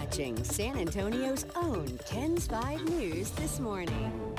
watching San Antonio's own KENS 5 News this morning.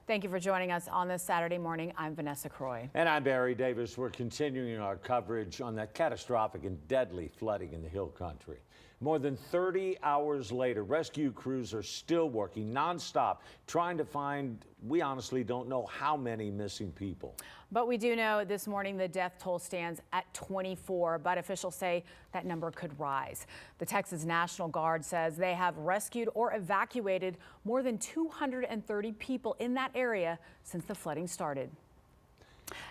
Thank you for joining us on this Saturday morning. I'm Vanessa Croy. And I'm Barry Davis. We're continuing our coverage on that catastrophic and deadly flooding in the Hill Country. More than 30 hours later, rescue crews are still working nonstop, trying to find, we honestly don't know how many missing people. But we do know this morning the death toll stands at 24, but officials say that number could rise. The Texas National Guard says they have rescued or evacuated more than 230 people in that area since the flooding started.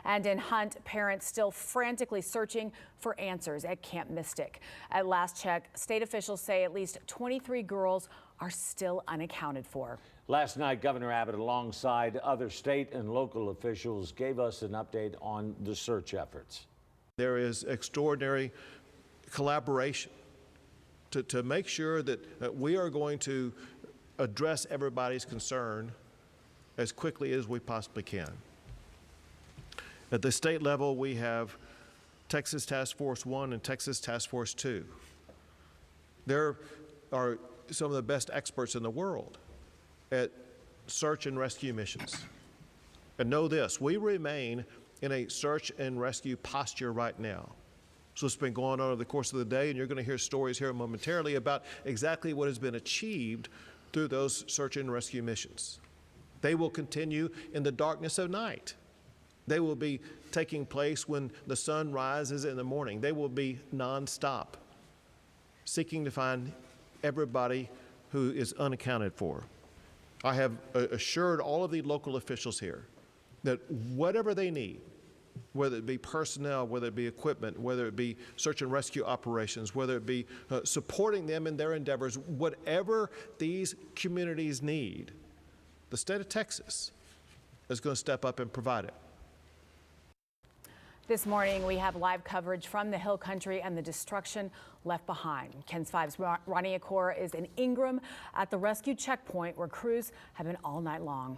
And in Hunt, parents still frantically searching for answers at Camp Mystic. At last check, state officials say at least 23 girls are still unaccounted for. Last night, Governor Abbott, alongside other state and local officials, gave us an update on the search efforts. There is extraordinary collaboration to make sure that we are going to address everybody's concern as quickly as we possibly can. At the state level, we have Texas Task Force 1 and Texas Task Force 2. There are some of the best experts in the world at search and rescue missions. And know this, we remain in a search and rescue posture right now. So it's been going on over the course of the day, and you're going to hear stories here momentarily about exactly what has been achieved through those search and rescue missions. They will continue in the darkness of night. They will be taking place when the sun rises in the morning. They will be nonstop, seeking to find everybody who is unaccounted for. I have assured all of the local officials here that whatever they need, whether it be personnel, whether it be equipment, whether it be search and rescue operations, whether it be supporting them in their endeavors, whatever these communities need, the state of Texas is going to step up and provide it. This morning, we have live coverage from the Hill Country and the destruction left behind. KENS 5's Ronnie Accor is in Ingram at the rescue checkpoint where crews have been all night long.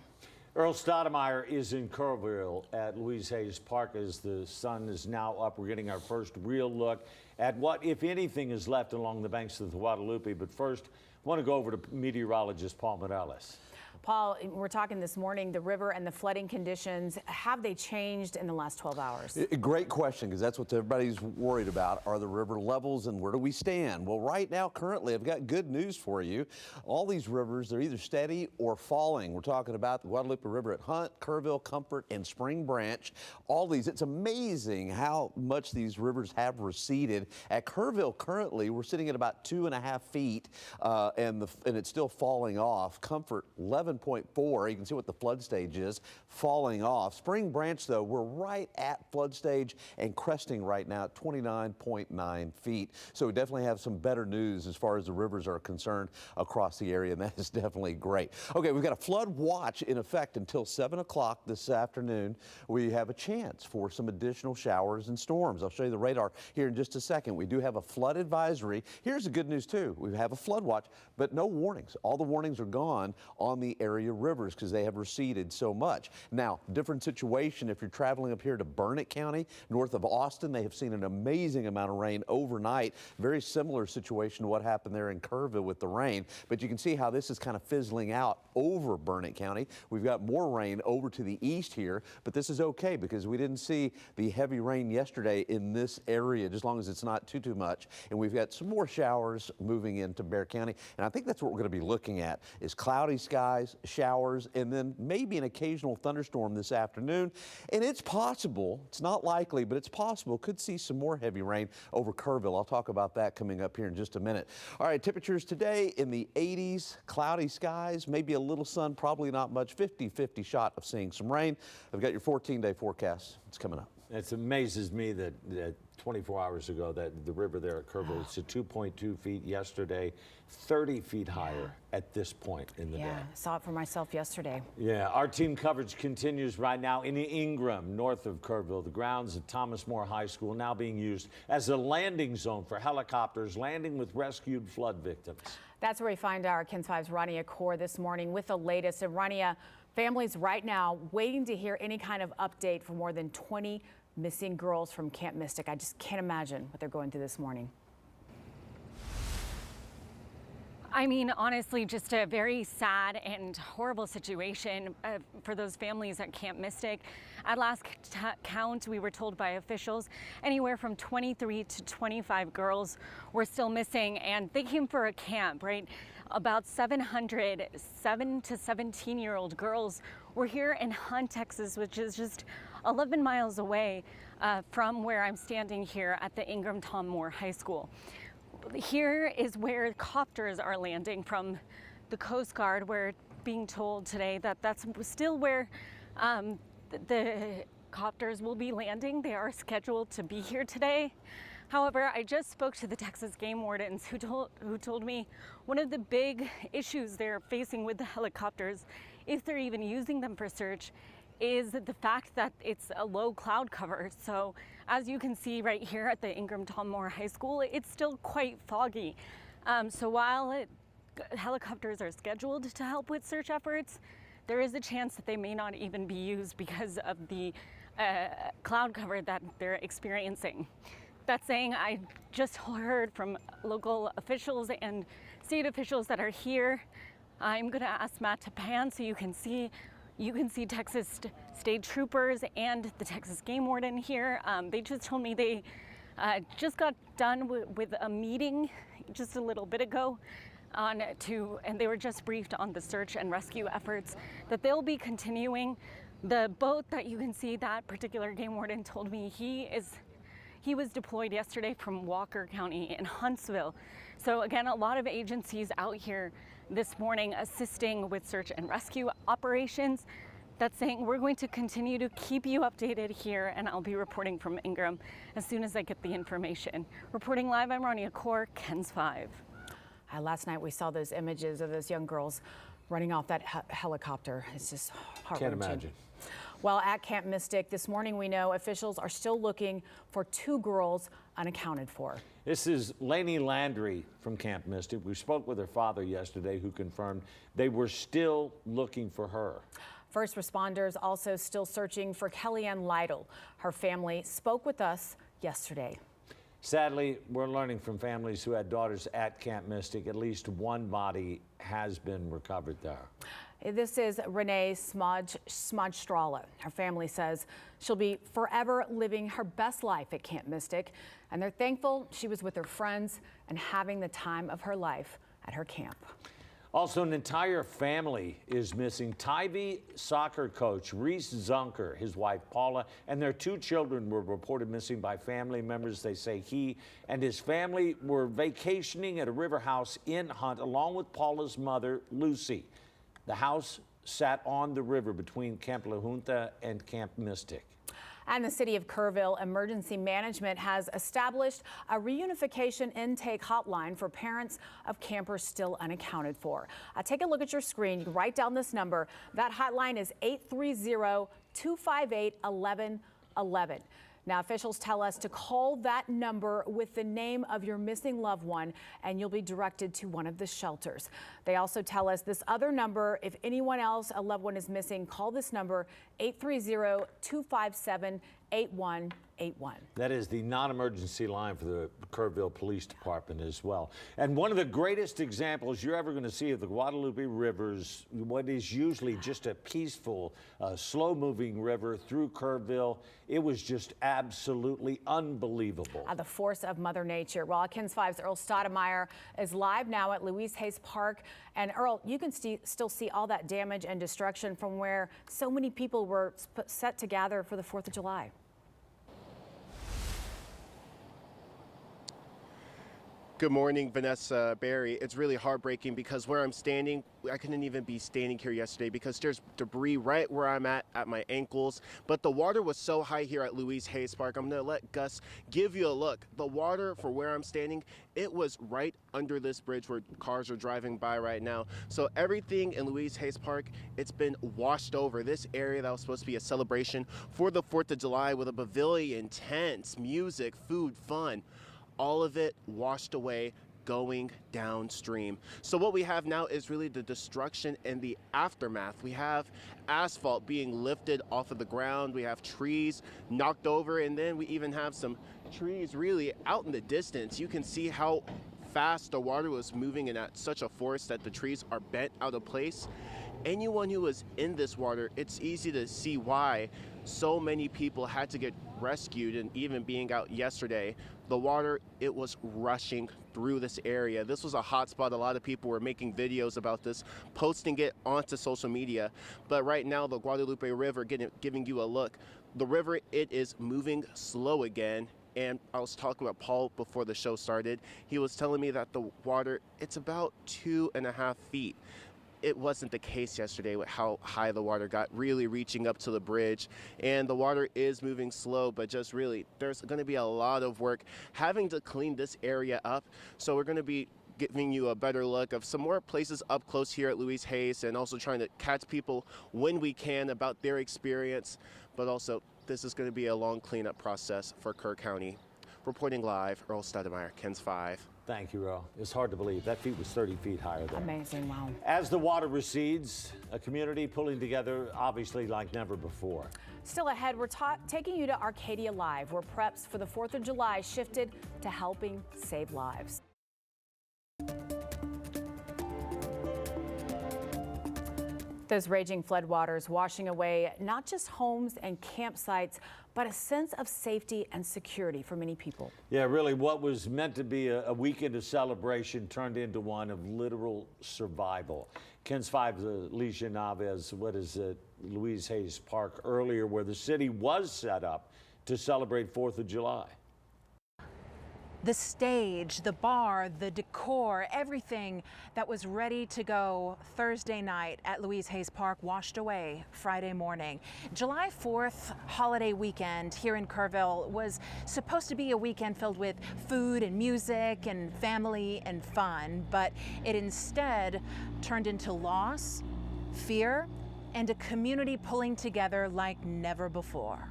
Earl Stoudemire is in Kerrville at Louise Hayes Park as the sun is now up. We're getting our first real look at what, if anything, is left along the banks of the Guadalupe. But first, I want to go over to meteorologist Paul Morales. Paul, we're talking this morning, the river and the flooding conditions, have they changed in the last 12 hours? Great question, because that's what everybody's worried about, are the river levels and where do we stand? Well, right now, currently, I've got good news for you. All these rivers, they're either steady or falling. We're talking about the Guadalupe River at Hunt, Kerrville, Comfort, and Spring Branch. All these, it's amazing how much these rivers have receded. At Kerrville, currently, we're sitting at about 2.5 feet, and it's still falling off. Comfort, 11.4. You can see what the flood stage is, falling off. Spring Branch, though, we're right at flood stage and cresting right now at 29.9 feet. So we definitely have some better news as far as the rivers are concerned across the area, and that is definitely great. Okay, we've got a flood watch in effect until 7 o'clock this afternoon. We have a chance for some additional showers and storms. I'll show you the radar here in just a second. We do have a flood advisory. Here's the good news, too. We have a flood watch, but no warnings. All the warnings are gone on the area rivers because they have receded so much. Now, different situation if you're traveling up here to Burnett County, north of Austin. They have seen an amazing amount of rain overnight. Very similar situation to what happened there in Kerrville with the rain. But you can see how this is kind of fizzling out over Burnett County. We've got more rain over to the east here, but this is okay because we didn't see the heavy rain yesterday in this area, just as long as it's not too much. And we've got some more showers moving into Bexar County. And I think that's what we're going to be looking at is cloudy skies, showers, and then maybe an occasional thunderstorm this afternoon. And it's possible, it's not likely, but it's possible, could see some more heavy rain over Kerrville. I'll talk about that coming up here in just a minute. All right, temperatures today in the 80s, cloudy skies, maybe a little sun, probably not much, 50-50 shot of seeing some rain. I've got your 14-day forecast. It's coming up. It amazes me that 24 hours ago that the river there at Kerrville is at 2.2 feet yesterday, 30 feet higher at this point in the day. I saw it for myself yesterday. Yeah, our team coverage continues right now in Ingram, north of Kerrville. The grounds at Thomas More High School now being used as a landing zone for helicopters landing with rescued flood victims. That's where we find our KENS 5's Ronnie Accor this morning with the latest. And Ronnie, families right now waiting to hear any kind of update for more than 20 missing girls from Camp Mystic. I just can't imagine what they're going through this morning. I mean, honestly, just a very sad and horrible situation for those families at Camp Mystic. At last count, we were told by officials, anywhere from 23 to 25 girls were still missing, and they came for a camp, right? About 700 7 to 17-year-old girls were here in Hunt, Texas, which is just 11 miles away from where I'm standing here at the Ingram Tom Moore High School. Here is where copters are landing from the Coast Guard. We're being told today that that's still where the copters will be landing. They are scheduled to be here today. However, I just spoke to the Texas game wardens who told me one of the big issues they're facing with the helicopters, if they're even using them for search, is the fact that it's a low cloud cover. So as you can see right here at the Ingram Tom Moore High School, it's still quite foggy. So while helicopters are scheduled to help with search efforts, there is a chance that they may not even be used because of the cloud cover that they're experiencing. That saying, I just heard from local officials and state officials that are here. I'm gonna ask Matt to pan so you can see Texas state troopers and the Texas game warden here. They just told me they just got done with a meeting just a little bit ago and they were just briefed on the search and rescue efforts that they'll be continuing. The boat that you can see, that particular game warden told me he was deployed yesterday from Walker County in Huntsville. So again, a lot of agencies out here this morning assisting with search and rescue operations. That's saying we're going to continue to keep you updated here, and I'll be reporting from Ingram as soon as I get the information. Reporting live, I'm Rania Kaur, KENS 5. Last night we saw those images of those young girls running off that helicopter. It's just heart-wrenching. Can't imagine. Well, at Camp Mystic this morning, we know officials are still looking for 2 girls unaccounted for. This is Lainey Landry from Camp Mystic. We spoke with her father yesterday, who confirmed they were still looking for her. First responders also still searching for Kellyanne Lytle. Her family spoke with us yesterday. Sadly, we're learning from families who had daughters at Camp Mystic, at least one body has been recovered there. This is Renee Smodstrala. Her family says she'll be forever living her best life at Camp Mystic, and they're thankful she was with her friends and having the time of her life at her camp. Also, an entire family is missing. Tybee soccer coach Reese Zunker, his wife Paula, and their 2 children were reported missing by family members. They say he and his family were vacationing at a river house in Hunt along with Paula's mother, Lucy. The house sat on the river between Camp La Junta and Camp Mystic. And the city of Kerrville Emergency Management has established a reunification intake hotline for parents of campers still unaccounted for. Take a look at your screen. You can write down this number. That hotline is 830-258-1111. Now, officials tell us to call that number with the name of your missing loved one, and you'll be directed to one of the shelters. They also tell us this other number, if anyone else, a loved one is missing, call this number, 830-257-8181. That is the non-emergency line for the Kerrville Police Department as well. And one of the greatest examples you're ever going to see of the Guadalupe River's, what is usually just a peaceful, slow-moving river through Kerrville, it was just absolutely unbelievable. The force of Mother Nature. Well, KENS 5's Earl Stoudemire is live now at Louise Hayes Park. And Earl, you can still see all that damage and destruction from where so many people were set to gather for the 4th of July. Good morning, Vanessa, Barry. It's really heartbreaking because where I'm standing, I couldn't even be standing here yesterday because there's debris right where I'm at my ankles. But the water was so high here at Louise Hayes Park. I'm going to let Gus give you a look. The water for where I'm standing, it was right under this bridge where cars are driving by right now. So everything in Louise Hayes Park, it's been washed over. This area that was supposed to be a celebration for the 4th of July with a pavilion, tents, music, food, fun. All of it washed away. going downstream. So what we have now is really the destruction and the aftermath. We have asphalt being lifted off of the ground. We have trees knocked over, and then we even have some trees really out in the distance. You can see how fast the water was moving and at such a force that the trees are bent out of place. Anyone who was in this water, it's easy to see why so many people had to get rescued. And even being out yesterday, the water, it was rushing through this area. This was a hot spot. A lot of people were making videos about this, posting it onto social media. But right now, the Guadalupe River, giving you a look, the river, it is moving slow again. And I was talking with Paul before the show started. He was telling me that the water, it's about 2.5 feet. It wasn't the case yesterday with how high the water got, really reaching up to the bridge. And the water is moving slow, but just really, there's going to be a lot of work having to clean this area up. So we're going to be giving you a better look of some more places up close here at Louise Hayes, and also trying to catch people when we can about their experience. But also, this is going to be a long cleanup process for Kerr County. Reporting live, Earl Stoudemire, KENS 5. Thank you, Earl. It's hard to believe. That feet was 30 feet higher there. Amazing, wow. As the water recedes, a community pulling together, obviously like never before. Still ahead, we're taking you to Arcadia Live, where preps for the 4th of July shifted to helping save lives. Those raging floodwaters washing away not just homes and campsites, but a sense of safety and security for many people. Yeah, really, what was meant to be a weekend of celebration turned into one of literal survival. KENS 5's Alicia Naves, Louise Hayes Park earlier, where the city was set up to celebrate 4th of July. The stage, the bar, the decor, everything that was ready to go Thursday night at Louise Hayes Park washed away Friday morning. July 4th holiday weekend here in Kerrville was supposed to be a weekend filled with food and music and family and fun, but it instead turned into loss, fear, and a community pulling together like never before.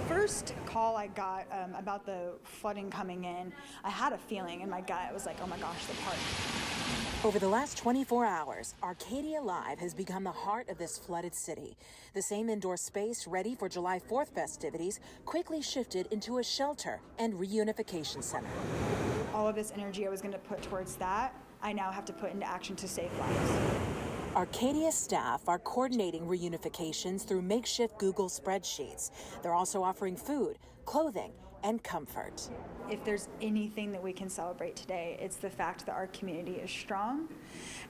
First call I got about the flooding coming in, I had a feeling in my gut. I was like, oh my gosh, the park. Over the last 24 hours, Arcadia Live has become the heart of this flooded city. The same indoor space ready for July 4th festivities quickly shifted into a shelter and reunification center. All of this energy I was going to put towards that, I now have to put into action to save lives. Arcadia staff are coordinating reunifications through makeshift Google spreadsheets. They're also offering food, clothing, and comfort. If there's anything that we can celebrate today, it's the fact that our community is strong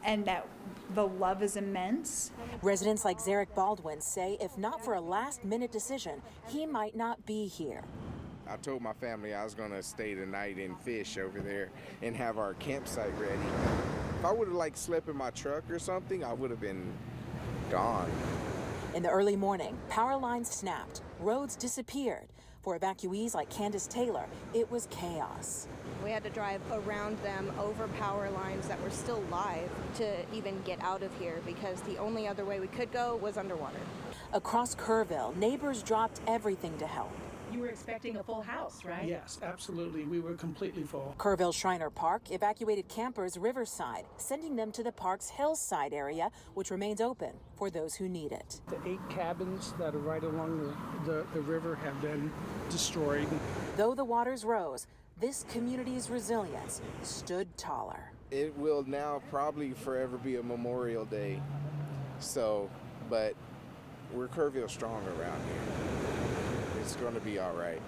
and that the love is immense. Residents like Zarek Baldwin say if not for a last-minute decision, he might not be here. I told my family I was going to stay the night and fish over there and have our campsite ready. If I would have slept in my truck or something, I would have been gone. In the early morning, power lines snapped, roads disappeared. For evacuees like Candace Taylor, it was chaos. We had to drive around them over power lines that were still live to even get out of here because the only other way we could go was underwater. Across Kerrville, neighbors dropped everything to help. You were expecting a full house, right? Yes, absolutely. We were completely full. Kerrville Shriner Park evacuated campers riverside, sending them to the park's hillside area, which remains open for those who need it. The 8 cabins that are right along the river have been destroyed. Though the waters rose, this community's resilience stood taller. It will now probably forever be a Memorial Day. But we're Kerrville strong around here. It's going to be all right.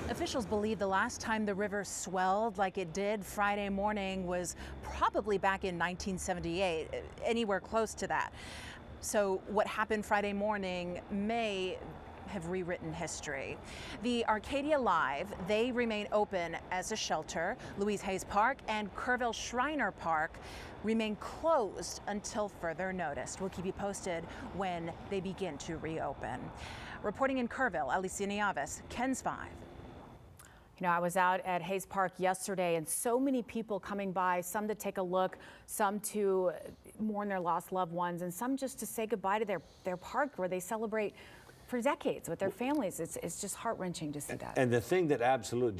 Officials believe the last time the river swelled like it did Friday morning was probably back in 1978, anywhere close to that. So what happened Friday morning may have rewritten history. The Arcadia Live, they remain open as a shelter. Louise Hayes Park and Kerrville Shriner Park remain closed until further notice. We'll keep you posted when they begin to reopen. Reporting in Kerrville, Alicia Naves, KENS 5. You know, I was out at Hayes Park yesterday and so many people coming by, some to take a look, some to mourn their lost loved ones, and some just to say goodbye to their park where they celebrate for decades with their families. It's just heart-wrenching to see that. And the thing that absolutely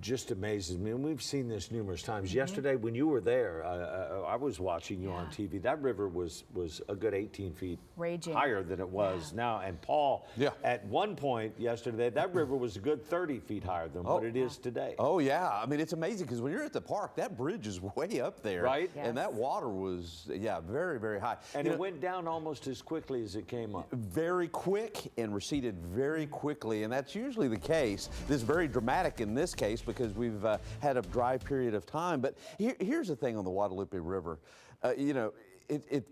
just amazes me, and we've seen this numerous times. Yesterday, when you were there, I was watching you on TV. That river was a good 18 feet Raging. higher than it was now. And Paul, at one point yesterday, that river was a good 30 feet higher than what it is today. Oh, yeah. I mean, it's amazing because when you're at the park, that bridge is way up there. Right. Yes. And that water was, very, very high. And it went down almost as quickly as it came up. Very quick and receded very quickly, and that's usually the case. This is very dramatic in this case because we've had a dry period of time. But here's the thing on the Guadalupe River.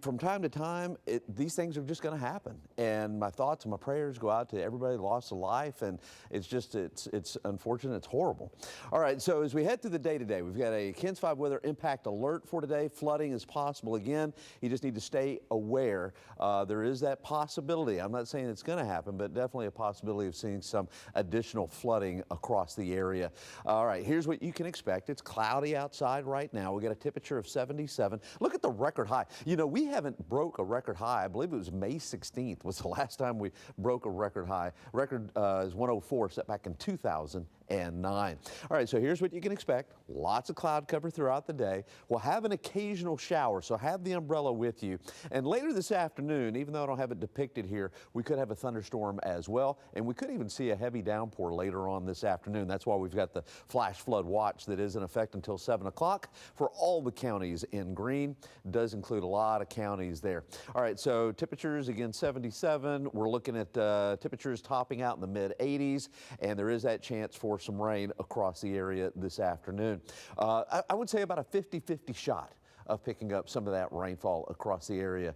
From time to time, these things are just going to happen. And my thoughts and my prayers go out to everybody lost a life. And it's unfortunate. It's horrible. All right. So as we head through the day today, we've got a KENS 5 weather impact alert for today. Flooding is possible again. You just need to stay aware. There is that possibility. I'm not saying it's going to happen, but definitely a possibility of seeing some additional flooding across the area. All right. Here's what you can expect. It's cloudy outside right now. We got a temperature of 77. Look at the record high. You know, we haven't broke a record high. I believe it was May 16th was the last time we broke a record high. Record is 104, set back in 2009. All right, so here's what you can expect. Lots of cloud cover throughout the day. We'll have an occasional shower, so have the umbrella with you. And later this afternoon, even though I don't have it depicted here, we could have a thunderstorm as well, and we could even see a heavy downpour later on this afternoon. That's why we've got the flash flood watch that is in effect until 7 o'clock for all the counties in green. It does include a lot of counties there. All right, so temperatures again 77. We're looking at temperatures topping out in the mid 80s, and there is that chance for some rain across the area this afternoon. I would say about a 50-50 shot of picking up some of that rainfall across the area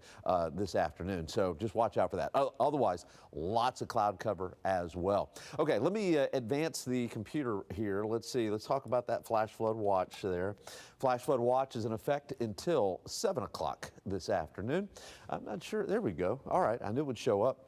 this afternoon. So just watch out for that. Otherwise, lots of cloud cover as well. Okay, let me advance the computer here. Let's see. Let's talk about that flash flood watch there. Flash flood watch is in effect until 7 o'clock this afternoon. I'm not sure. There we go. All right. I knew it would show up.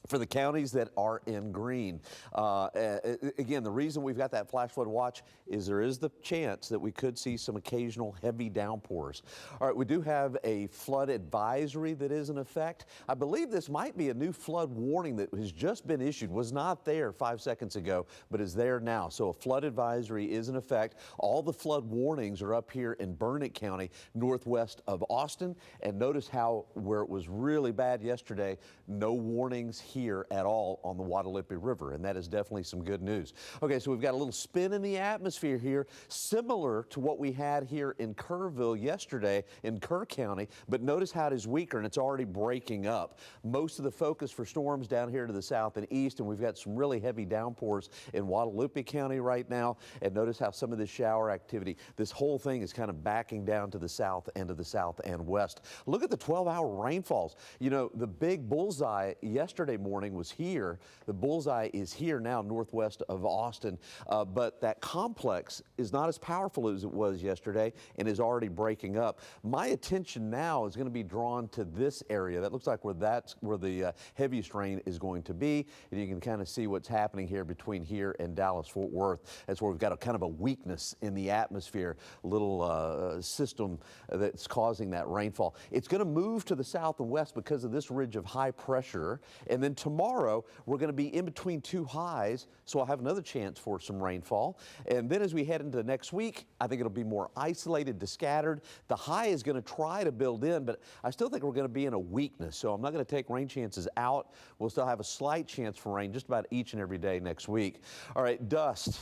For the counties that are in green. Again, the reason we've got that flash flood watch is there is the chance that we could see some occasional heavy downpours. All right, we do have a flood advisory that is in effect. I believe this might be a new flood warning that has just been issued, was not there 5 seconds ago, but is there now. So a flood advisory is in effect. All the flood warnings are up here in Burnett County, northwest of Austin. And notice how where it was really bad yesterday, no warnings here at all on the Guadalupe River, and that is definitely some good news. Okay, so we've got a little spin in the atmosphere here, similar to what we had here in Kerrville yesterday in Kerr County, but notice how it is weaker and it's already breaking up. Most of the focus for storms down here to the south and east, and we've got some really heavy downpours in Guadalupe County right now, and notice how some of this shower activity, this whole thing is kind of backing down to the south and to the south and west. Look at the 12-hour rainfalls. You know, the big bullseye yesterday morning was here. The bullseye is here now northwest of Austin, but that complex is not as powerful as it was yesterday and is already breaking up. My attention now is going to be drawn to this area. That looks like where the heaviest rain is going to be, and you can kind of see what's happening here between here and Dallas-Fort Worth. That's where we've got a kind of a weakness in the atmosphere, little system that's causing that rainfall. It's going to move to the south and west because of this ridge of high pressure, and then tomorrow we're going to be in between two highs, so I'll have another chance for some rainfall. And then as we head into next week, I think it'll be more isolated to scattered. The high is going to try to build in, but I still think we're going to be in a weakness, so I'm not going to take rain chances out. We'll still have a slight chance for rain just about each and every day next week. All right, dust,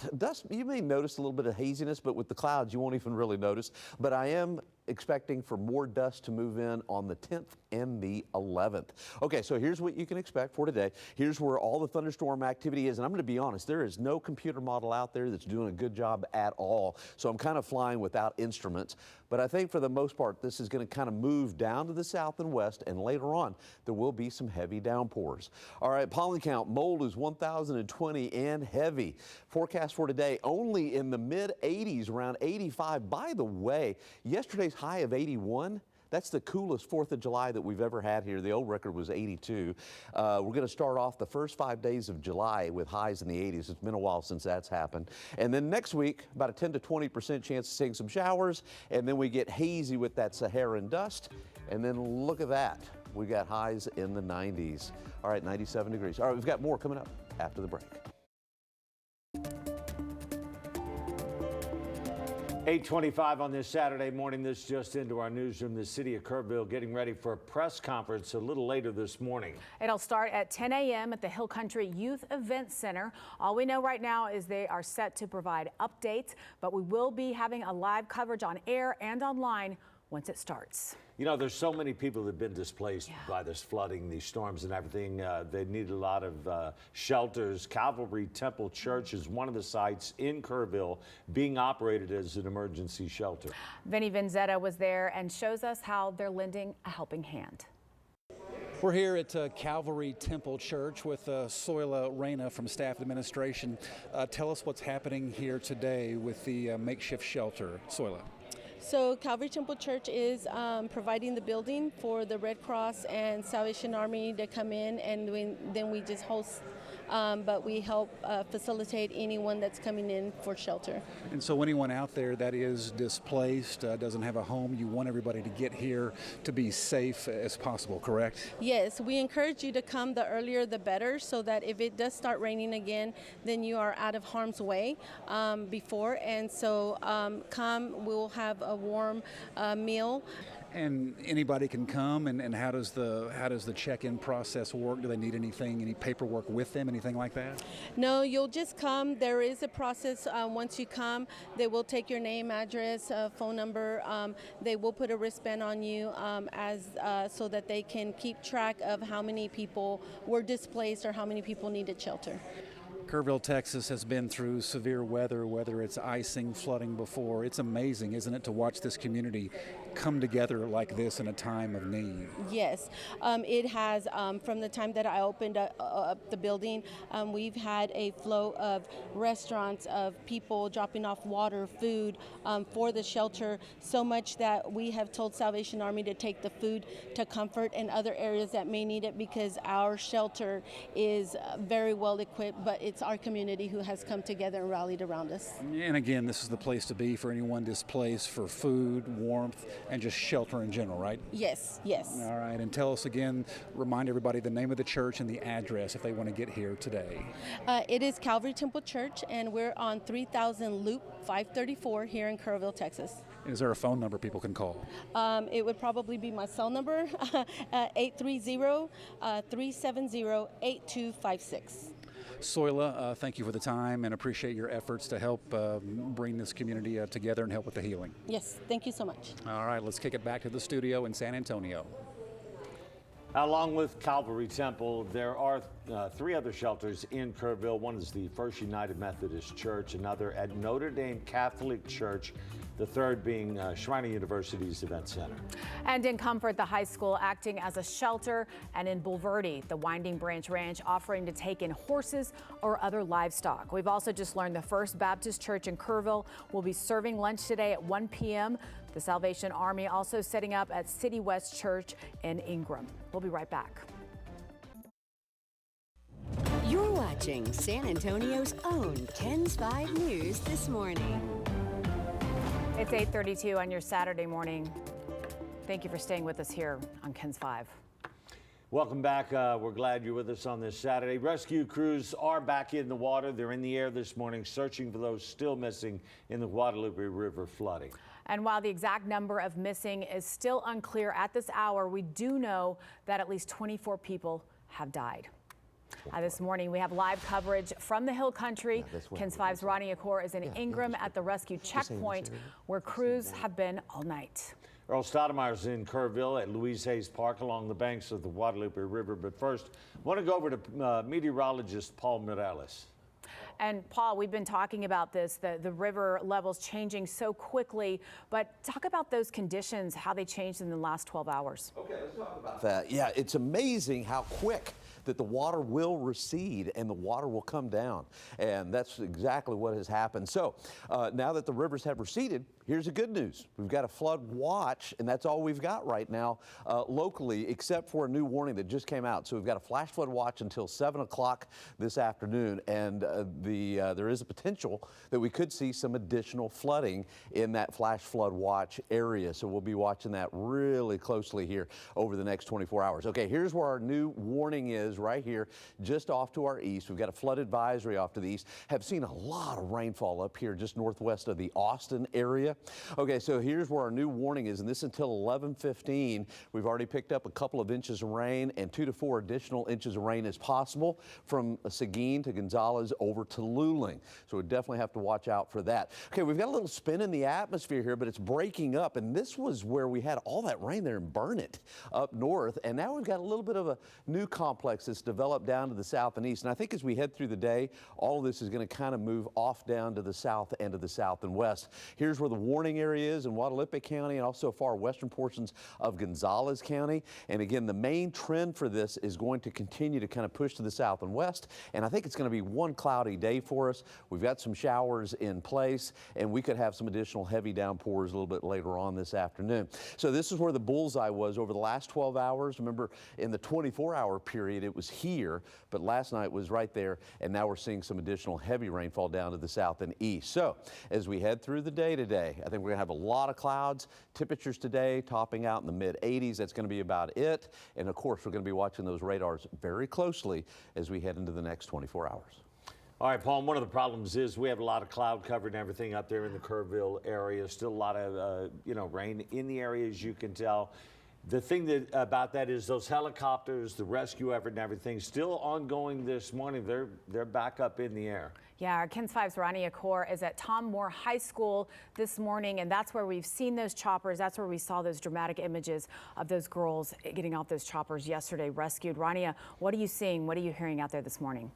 you may notice a little bit of haziness, but with the clouds you won't even really notice. But I am expecting for more dust to move in on the 10th and the 11th. Okay, so here's what you can expect for today. Here's where all the thunderstorm activity is, and I'm going to be honest, there is no computer model out there that's doing a good job at all, so I'm kind of flying without instruments. But I think for the most part, this is going to kind of move down to the south and west, and later on, there will be some heavy downpours. All right, pollen count, mold is 1,020 and heavy. Forecast for today, only in the mid-80s, around 85. By the way, yesterday's high of 81, that's the coolest 4th of July that we've ever had here. The old record was 82. We're going to start off the first 5 days of July with highs in the 80s. It's been a while since that's happened. And then next week, about a 10 to 20% chance of seeing some showers. And then we get hazy with that Saharan dust. And then look at that. We got highs in the 90s. All right, 97 degrees. All right, we've got more coming up after the break. 8:25 on this Saturday morning. This just into our newsroom. The city of Kerrville getting ready for a press conference a little later this morning. It'll start at 10 a.m. at the Hill Country Youth Event Center. All we know right now is they are set to provide updates, but we will be having a live coverage on air and online once it starts. You know, there's so many people that have been displaced by this flooding, these storms and everything. They need a lot of shelters. Calvary Temple Church is one of the sites in Kerrville being operated as an emergency shelter. Vinny Vanzetta was there and shows us how they're lending a helping hand. We're here at Calvary Temple Church with Soila Reyna from staff administration. Tell us what's happening here today with the makeshift shelter. Soila. So Calvary Temple Church is providing the building for the Red Cross and Salvation Army to come in, and then we just host, but we help facilitate anyone that's coming in for shelter. And so anyone out there that is displaced, doesn't have a home, you want everybody to get here to be safe as possible, correct? Yes, we encourage you to come, the earlier the better, so that if it does start raining again, then you are out of harm's way before. And so come, we'll have a warm meal. And anybody can come, and how does the check-in process work? Do they need anything, any paperwork with them, anything like that? No, you'll just come. There is a process. Once you come, they will take your name, address, phone number. They will put a wristband on you so that they can keep track of how many people were displaced or how many people needed shelter. Kerrville, Texas has been through severe weather, whether it's icing, flooding before. It's amazing, isn't it, to watch this community come together like this in a time of need? Yes, it has. From the time that I opened up the building, we've had a flow of restaurants, of people dropping off water, food for the shelter, so much that we have told Salvation Army to take the food to Comfort and other areas that may need it, because our shelter is very well equipped, but it's our community who has come together and rallied around us. And again, this is the place to be for anyone displaced, for food, warmth, and just shelter in general, right? Yes, yes. All right, and tell us again, remind everybody the name of the church and the address if they want to get here today. It is Calvary Temple Church, and we're on 3000 Loop 534 here in Kerrville, Texas. Is there a phone number people can call? It would probably be my cell number, 830-370-8256. Soila, thank you for the time and appreciate your efforts to help bring this community together and help with the healing. Yes, thank you so much. All right, let's kick it back to the studio in San Antonio. Along with Calvary Temple, there are 3 other shelters in Kerrville. One is the First United Methodist Church, another at Notre Dame Catholic Church, the third being Shriner University's Event Center. And in Comfort, the high school acting as a shelter, and in Bulverde, the Winding Branch Ranch offering to take in horses or other livestock. We've also just learned the First Baptist Church in Kerrville will be serving lunch today at 1 p.m. The Salvation Army also setting up at City West Church in Ingram. We'll be right back. You're watching San Antonio's own KENS 5 News this morning. It's 8:32 on your Saturday morning. Thank you for staying with us here on KENS 5. Welcome back. We're glad you're with us on this Saturday. Rescue crews are back in the water. They're in the air this morning searching for those still missing in the Guadalupe River flooding. And while the exact number of missing is still unclear at this hour, we do know that at least 24 people have died. This morning, we have live coverage from the Hill Country. KENS 5's Ronnie Accor is in Ingram at the rescue checkpoint, where crews have been all night. Earl Stoudemire's in Kerrville at Louise Hayes Park along the banks of the Guadalupe River. But first, I want to go over to meteorologist Paul Morales. And Paul, we've been talking about this, the river levels changing so quickly, but talk about those conditions, how they changed in the last 12 hours. Okay, let's talk about that. Yeah, it's amazing how quick that the water will recede and the water will come down. And that's exactly what has happened. So now that the rivers have receded, here's the good news. We've got a flood watch, and that's all we've got right now locally, except for a new warning that just came out. So we've got a flash flood watch until 7 o'clock this afternoon, and there is a potential that we could see some additional flooding in that flash flood watch area. So we'll be watching that really closely here over the next 24 hours. Okay, here's where our new warning is right here, just off to our east. We've got a flood advisory off to the east. Have seen a lot of rainfall up here just northwest of the Austin area. Okay, so here's where our new warning is, and this until 11:15. We've already picked up a couple of inches of rain, and 2 to 4 additional inches of rain is possible from Seguin to Gonzales over to Luling. So we definitely have to watch out for that. Okay, we've got a little spin in the atmosphere here, but it's breaking up, and this was where we had all that rain there in Burnett up north, and now we've got a little bit of a new complex that's developed down to the south and east. And I think as we head through the day, all of this is going to kind of move off down to the south and to the south and west. Here's where the warning area is in Guadalupe County and also far western portions of Gonzales County. And again, the main trend for this is going to continue to kind of push to the south and west. And I think it's going to be one cloudy day for us. We've got some showers in place, and we could have some additional heavy downpours a little bit later on this afternoon. So this is where the bullseye was over the last 12 hours. Remember, in the 24-hour period, it was here, but last night was right there, and now we're seeing some additional heavy rainfall down to the south and east. So as we head through the day today, I think we're going to have a lot of clouds. Temperatures today topping out in the mid-80s. That's going to be about it. And of course, we're going to be watching those radars very closely as we head into the next 24 hours. All right, Paul, one of the problems is we have a lot of cloud cover and everything up there in the Kerrville area. Still a lot of, rain in the area, as you can tell. The thing about that is those helicopters, the rescue effort and everything, still ongoing this morning. They're back up in the air. Yeah, our KENS 5's Rania Kaur is at Tom Moore High School this morning, and that's where we've seen those choppers. That's where we saw those dramatic images of those girls getting off those choppers yesterday, rescued. Rania, what are you seeing? What are you hearing out there this morning?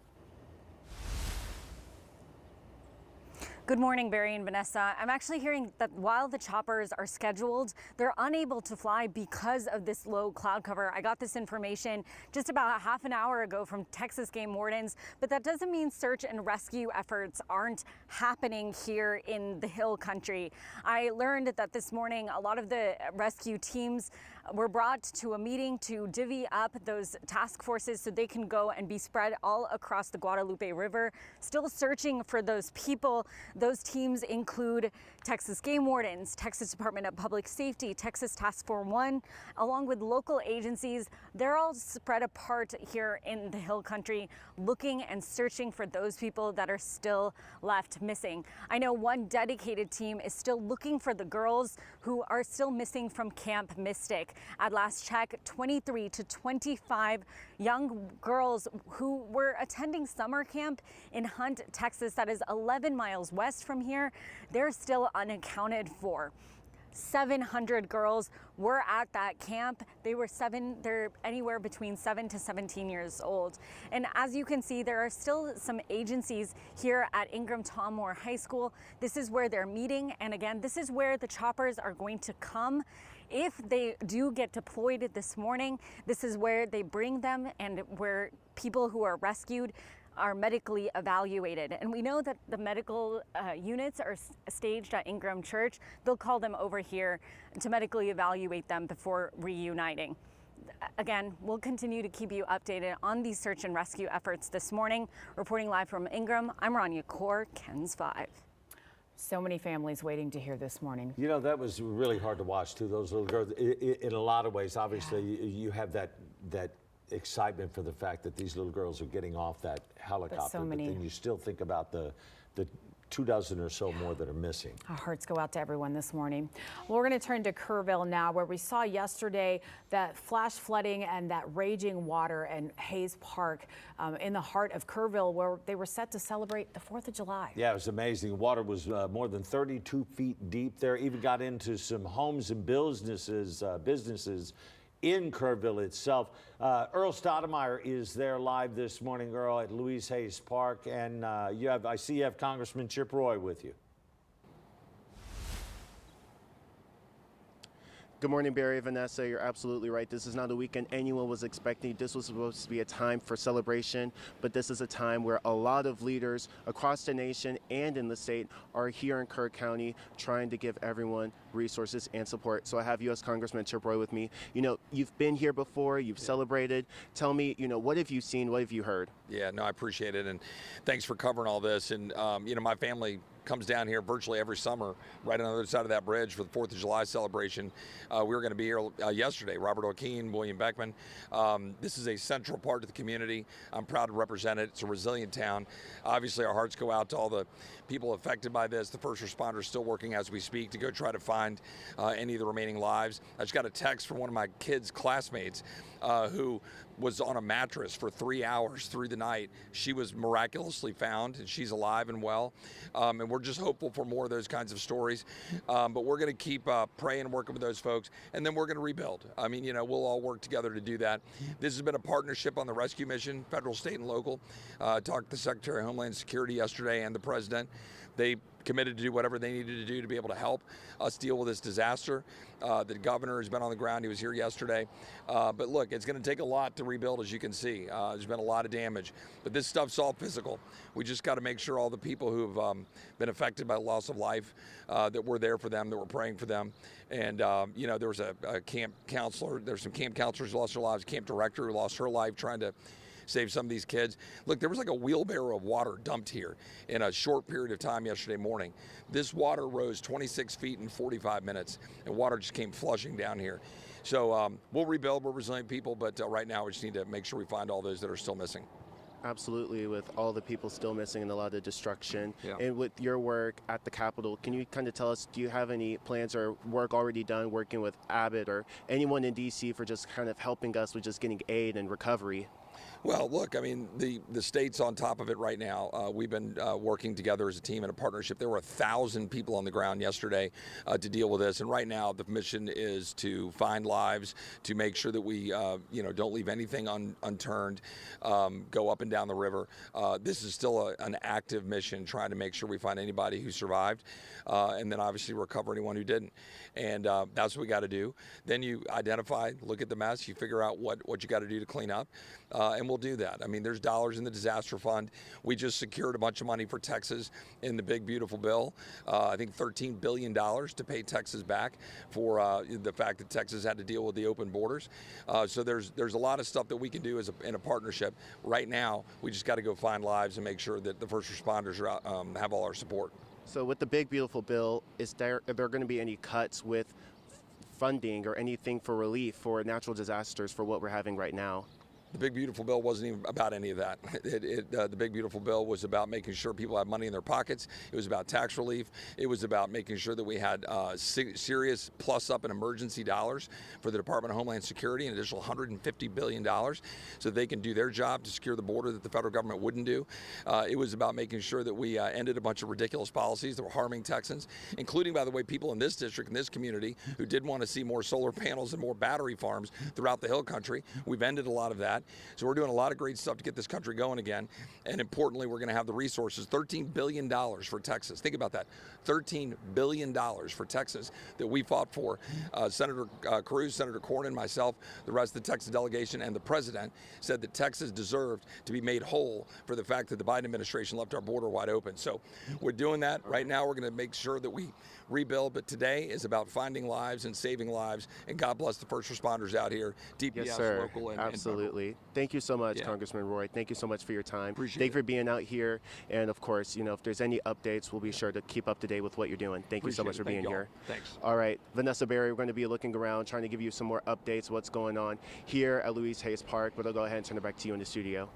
Good morning, Barry and Vanessa. I'm actually hearing that while the choppers are scheduled, they're unable to fly because of this low cloud cover. I got this information just about a half an hour ago from Texas game wardens, but that doesn't mean search and rescue efforts aren't happening here in the Hill Country. I learned that this morning a lot of the rescue teams were brought to a meeting to divvy up those task forces so they can go and be spread all across the Guadalupe River, still searching for those people. Those teams include Texas game wardens, Texas Department of Public Safety, Texas Task Force 1, along with local agencies. They're all spread apart here in the Hill Country, looking and searching for those people that are still left missing. I know one dedicated team is still looking for the girls who are still missing from Camp Mystic. At last check, 23 to 25 young girls who were attending summer camp in Hunt, Texas, that is 11 miles west from here, they're still unaccounted for. 700 girls were at that camp. They're anywhere between 7 to 17 years old. And as you can see, there are still some agencies here at Ingram Tom Moore High School. This is where they're meeting. And again, this is where the choppers are going to come. If they do get deployed this morning, this is where they bring them and where people who are rescued are medically evaluated. And we know that the medical units are staged at Ingram Church. They'll call them over here to medically evaluate them before reuniting. Again, we'll continue to keep you updated on these search and rescue efforts this morning. Reporting live from Ingram, I'm Rania Kaur, KENS 5. So many families waiting to hear this morning. You know, that was really hard to watch, too. Those little girls, in a lot of ways, obviously, you have that excitement for the fact that these little girls are getting off that helicopter, but then you still think about the 24 or so more that are missing. Our hearts go out to everyone this morning. Well, we're going to turn to Kerrville now, where we saw yesterday that flash flooding and that raging water in Hayes Park in the heart of Kerrville, where they were set to celebrate the 4th of July. Yeah, it was amazing. Water was more than 32 feet deep there, even got into some homes and businesses in Kerrville itself. Earl Stoudemire is there live this morning, Earl, at Louise Hayes Park, and I see you have Congressman Chip Roy with you. Good morning, Barry, Vanessa. You're absolutely right. This is not a weekend anyone was expecting. This was supposed to be a time for celebration, but this is a time where a lot of leaders across the nation and in the state are here in Kerr County trying to give everyone resources and support. So I have U.S. Congressman Chip Roy with me. You know, you've been here before, you've celebrated. Tell me, you know, what have you seen, what have you heard? Yeah, no, I appreciate it, and thanks for covering all this. And, you know, my family comes down here virtually every summer, right on the other side of that bridge for the 4th of July celebration. We were going to be here yesterday, Robert O'Keefe, William Beckman. This is a central part of the community. I'm proud to represent it. It's a resilient town. Obviously, our hearts go out to all the people affected by this. The first responders still working as we speak to go try to find any of the remaining lives. I just got a text from one of my kids' classmates who was on a mattress for 3 hours through the night. She was miraculously found, and she's alive and well. And we're just hopeful for more of those kinds of stories. But we're going to keep praying and working with those folks, and then we're going to rebuild. I mean, you know, we'll all work together to do that. This has been a partnership on the rescue mission, federal, state, and local. Talked to the Secretary of Homeland Security yesterday and the President. They committed to do whatever they needed to do to be able to help us deal with this disaster. The governor has been on the ground. He was here yesterday. But look, it's going to take a lot to rebuild, as you can see. There's been a lot of damage. But this stuff's all physical. We just got to make sure all the people who've been affected by loss of life, that we're there for them, that we're praying for them. And, you know, there was a camp counselor. There's some camp counselors who lost their lives, camp director who lost her life trying to save some of these kids. Look, there was like a wheelbarrow of water dumped here in a short period of time yesterday morning. This water rose 26 feet in 45 minutes, and water just came flushing down here. So we'll rebuild. We're resilient people, but right now we just need to make sure we find all those that are still missing. Absolutely, with all the people still missing and a lot of destruction. Yeah. And with your work at the Capitol, can you kind of tell us, do you have any plans or work already done working with Abbott or anyone in D.C. for just kind of helping us with just getting aid and recovery? Well, look, I mean, the state's on top of it right now. We've been working together as a team in a partnership. There were 1,000 people on the ground yesterday to deal with this. And right now, the mission is to find lives, to make sure that we, you know, don't leave anything unturned, go up and down the river. This is still an active mission, trying to make sure we find anybody who survived, and then obviously recover anyone who didn't. And that's what we got to do. Then you identify, look at the mess, you figure out what you got to do to clean up. And we'll do that. I mean, there's dollars in the disaster fund. We just secured a bunch of money for Texas in the big, beautiful bill. I think $13 billion to pay Texas back for the fact that Texas had to deal with the open borders. So there's a lot of stuff that we can do in a partnership. Right now, we just got to go find lives and make sure that the first responders are, have all our support. So with the big, beautiful bill, are there going to be any cuts with funding or anything for relief for natural disasters for what we're having right now? The Big Beautiful Bill wasn't even about any of that. The Big Beautiful Bill was about making sure people had money in their pockets. It was about tax relief. It was about making sure that we had serious plus up in emergency dollars for the Department of Homeland Security, an additional $150 billion so they can do their job to secure the border that the federal government wouldn't do. It was about making sure that we ended a bunch of ridiculous policies that were harming Texans, including, by the way, people in this district, in this community, who did want to see more solar panels and more battery farms throughout the Hill Country. We've ended a lot of that. So we're doing a lot of great stuff to get this country going again. And importantly, we're going to have the resources, $13 billion for Texas. Think about that. $13 billion for Texas that we fought for. Senator Cruz, Senator Cornyn, myself, the rest of the Texas delegation, and the president said that Texas deserved to be made whole for the fact that the Biden administration left our border wide open. So we're doing that. Right now, we're going to make sure that we rebuild. But today is about finding lives and saving lives. And God bless the first responders out here, DPS, yes, sir. local, and absolutely. Thank you so much, Congressman Roy. Thank you so much for your time. Appreciate Thank you for being out here. And of course, you know, if there's any updates, we'll be sure to keep up to date with what you're doing. Thank you so much for being here. Thanks. All right, Vanessa Barry, we're going to be looking around, trying to give you some more updates, what's going on here at Louise Hayes Park. But I'll go ahead and turn it back to you in the studio.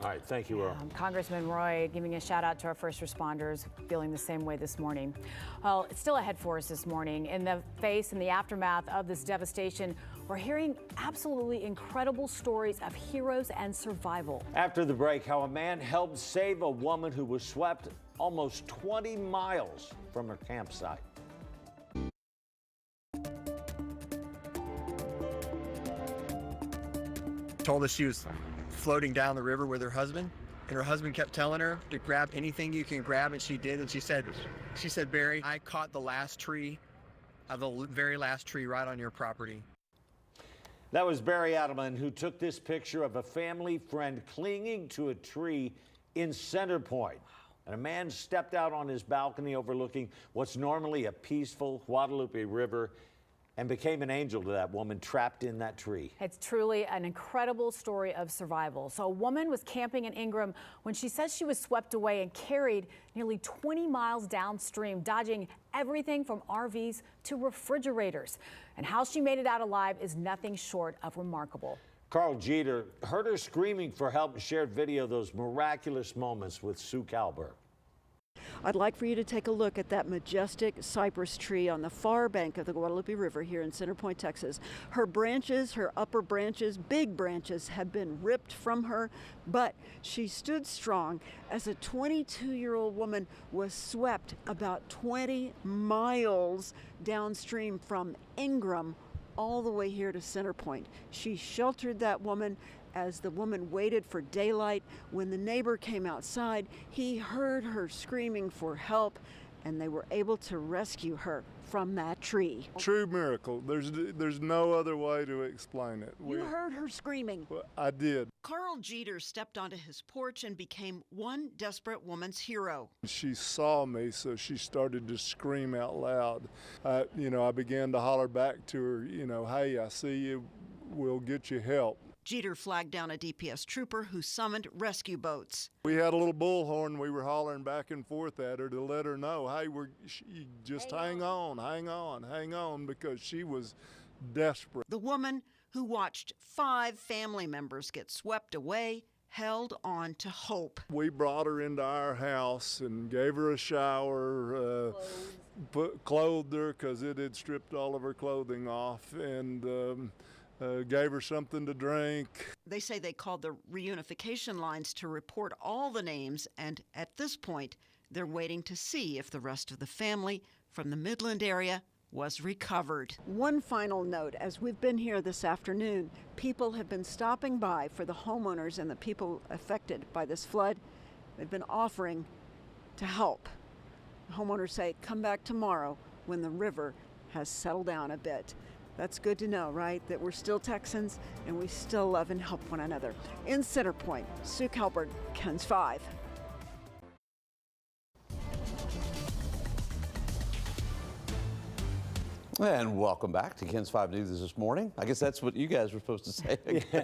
All right, thank you, Earl. Congressman Roy giving a shout out to our first responders, feeling the same way this morning. Well, it's still ahead for us this morning. In the face and the aftermath of this devastation, we're hearing absolutely incredible stories of heroes and survival. After the break, how a man helped save a woman who was swept almost 20 miles from her campsite. Told us she was floating down the river with her husband, and her husband kept telling her to grab anything you can grab, and she did. And she said, Barry, I caught the last tree of the very last tree right on your property. That was Barry Adelman, who took this picture of a family friend clinging to a tree in Center Point. And a man stepped out on his balcony overlooking what's normally a peaceful Guadalupe River and became an angel to that woman trapped in that tree. It's truly an incredible story of survival. So a woman was camping in Ingram when she says she was swept away and carried nearly 20 miles downstream, dodging everything from RVs to refrigerators. And how she made it out alive is nothing short of remarkable. Carl Jeter heard her screaming for help and shared video of those miraculous moments with Sue Calberg. I'd like for you to take a look at that majestic cypress tree on the far bank of the Guadalupe River here in Center Point, Texas. Her branches, her upper branches, big branches, have been ripped from her, but she stood strong as a 22-year-old woman was swept about 20 miles downstream from Ingram all the way here to Center Point. She sheltered that woman as the woman waited for daylight. When the neighbor came outside, he heard her screaming for help, and they were able to rescue her from that tree. True miracle. There's no other way to explain it. You heard her screaming. I did. Carl Jeter stepped onto his porch and became one desperate woman's hero. She saw me, so she started to scream out loud. I began to holler back to her, hey, I see you, we'll get you help. Jeter flagged down a DPS trooper who summoned rescue boats. We had a little bullhorn. We were hollering back and forth at her to let her know, hey, just hang on, because she was desperate. The woman who watched 5 family members get swept away held on to hope. We brought her into our house and gave her a shower, clothed her because it had stripped all of her clothing off, and gave her something to drink. They say they called the reunification lines to report all the names, and at this point, they're waiting to see if the rest of the family from the Midland area was recovered. One final note, as we've been here this afternoon, people have been stopping by for the homeowners and the people affected by this flood. They've been offering to help. Homeowners say, come back tomorrow when the river has settled down a bit. That's good to know, right? That we're still Texans and we still love and help one another. In Center Point, Sue Calberg, KENS 5. And welcome back to KENS 5 News this morning. I guess that's what you guys were supposed to say.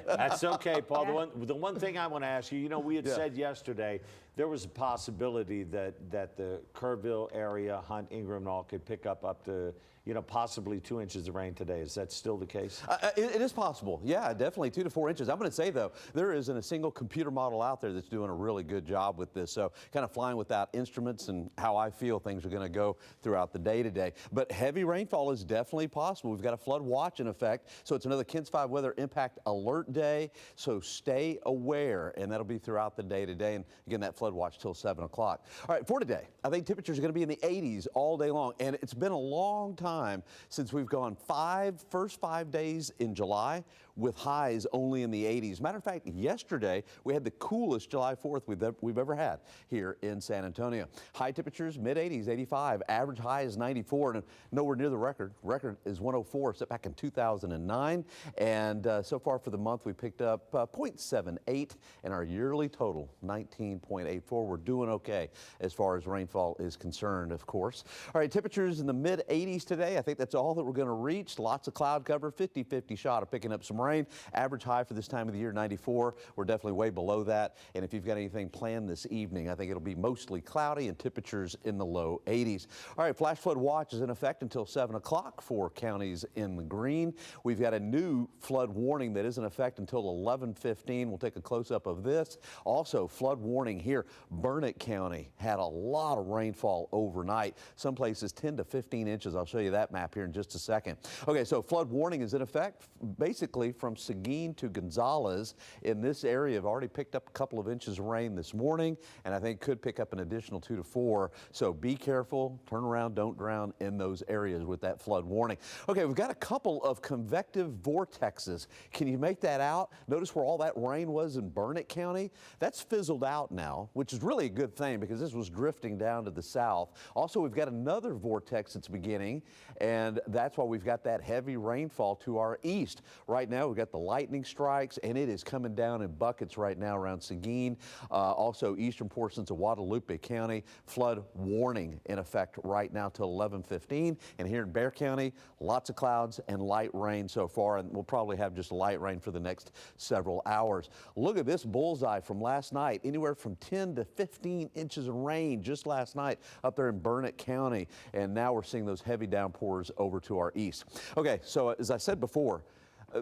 That's okay, Paul. The one thing I want to ask you, we had said yesterday there was a possibility that the Kerrville area, Hunt, Ingram, and all could pick up to, possibly 2 inches of rain today. Is that still the case? It is possible. Yeah, definitely 2 to 4 inches. I'm going to say, though, there isn't a single computer model out there that's doing a really good job with this. So kind of flying without instruments and how I feel things are going to go throughout the day today. But heavy rainfall is definitely possible. We've got a flood watch in effect. So it's another KENS 5 weather impact alert day. So stay aware, and that'll be throughout the day today. And again, that flood watch till 7 o'clock. All right, for today, I think temperatures are going to be in the 80s all day long. And it's been a long time since we've gone first 5 days in July with highs only in the 80s. Matter of fact, yesterday we had the coolest July 4th we've ever had here in San Antonio. High temperatures, mid-80s, 85. Average high is 94, and nowhere near the record. Record is 104, set back in 2009. And so far for the month, we picked up 0.78, and our yearly total, 19.84. We're doing okay as far as rainfall is concerned, of course. All right, temperatures in the mid-80s today. I think that's all that we're going to reach. Lots of cloud cover, 50-50 shot of picking up some rain. Average high for this time of the year, 94. We're definitely way below that. And if you've got anything planned this evening, I think it'll be mostly cloudy and temperatures in the low 80s. All right, flash flood watch is in effect until 7 o'clock for counties in the green. We've got a new flood warning that is in effect until 11:15. We'll take a close-up of this. Also, flood warning here. Burnett County had a lot of rainfall overnight. Some places 10 to 15 inches. I'll show you that map here in just a second. Okay, so flood warning is in effect basically from Seguin to Gonzales in this area have already picked up a couple of inches of rain this morning, and I think could pick up an additional 2 to 4. So be careful, turn around, don't drown in those areas with that flood warning. Okay, we've got a couple of convective vortexes. Can you make that out? Notice where all that rain was in Burnett County? That's fizzled out now, which is really a good thing because this was drifting down to the south. Also, we've got another vortex that's beginning, and that's why we've got that heavy rainfall to our east. Right now, we've got the lightning strikes, and it is coming down in buckets right now around Seguin. Also, eastern portions of Guadalupe County, flood warning in effect right now till 11:15. And here in Bexar County, lots of clouds and light rain so far, and we'll probably have just light rain for the next several hours. Look at this bullseye from last night, anywhere from 10 to 15 inches of rain just last night up there in Burnett County, and now we're seeing those heavy downpours over to our east. Okay, so as I said before,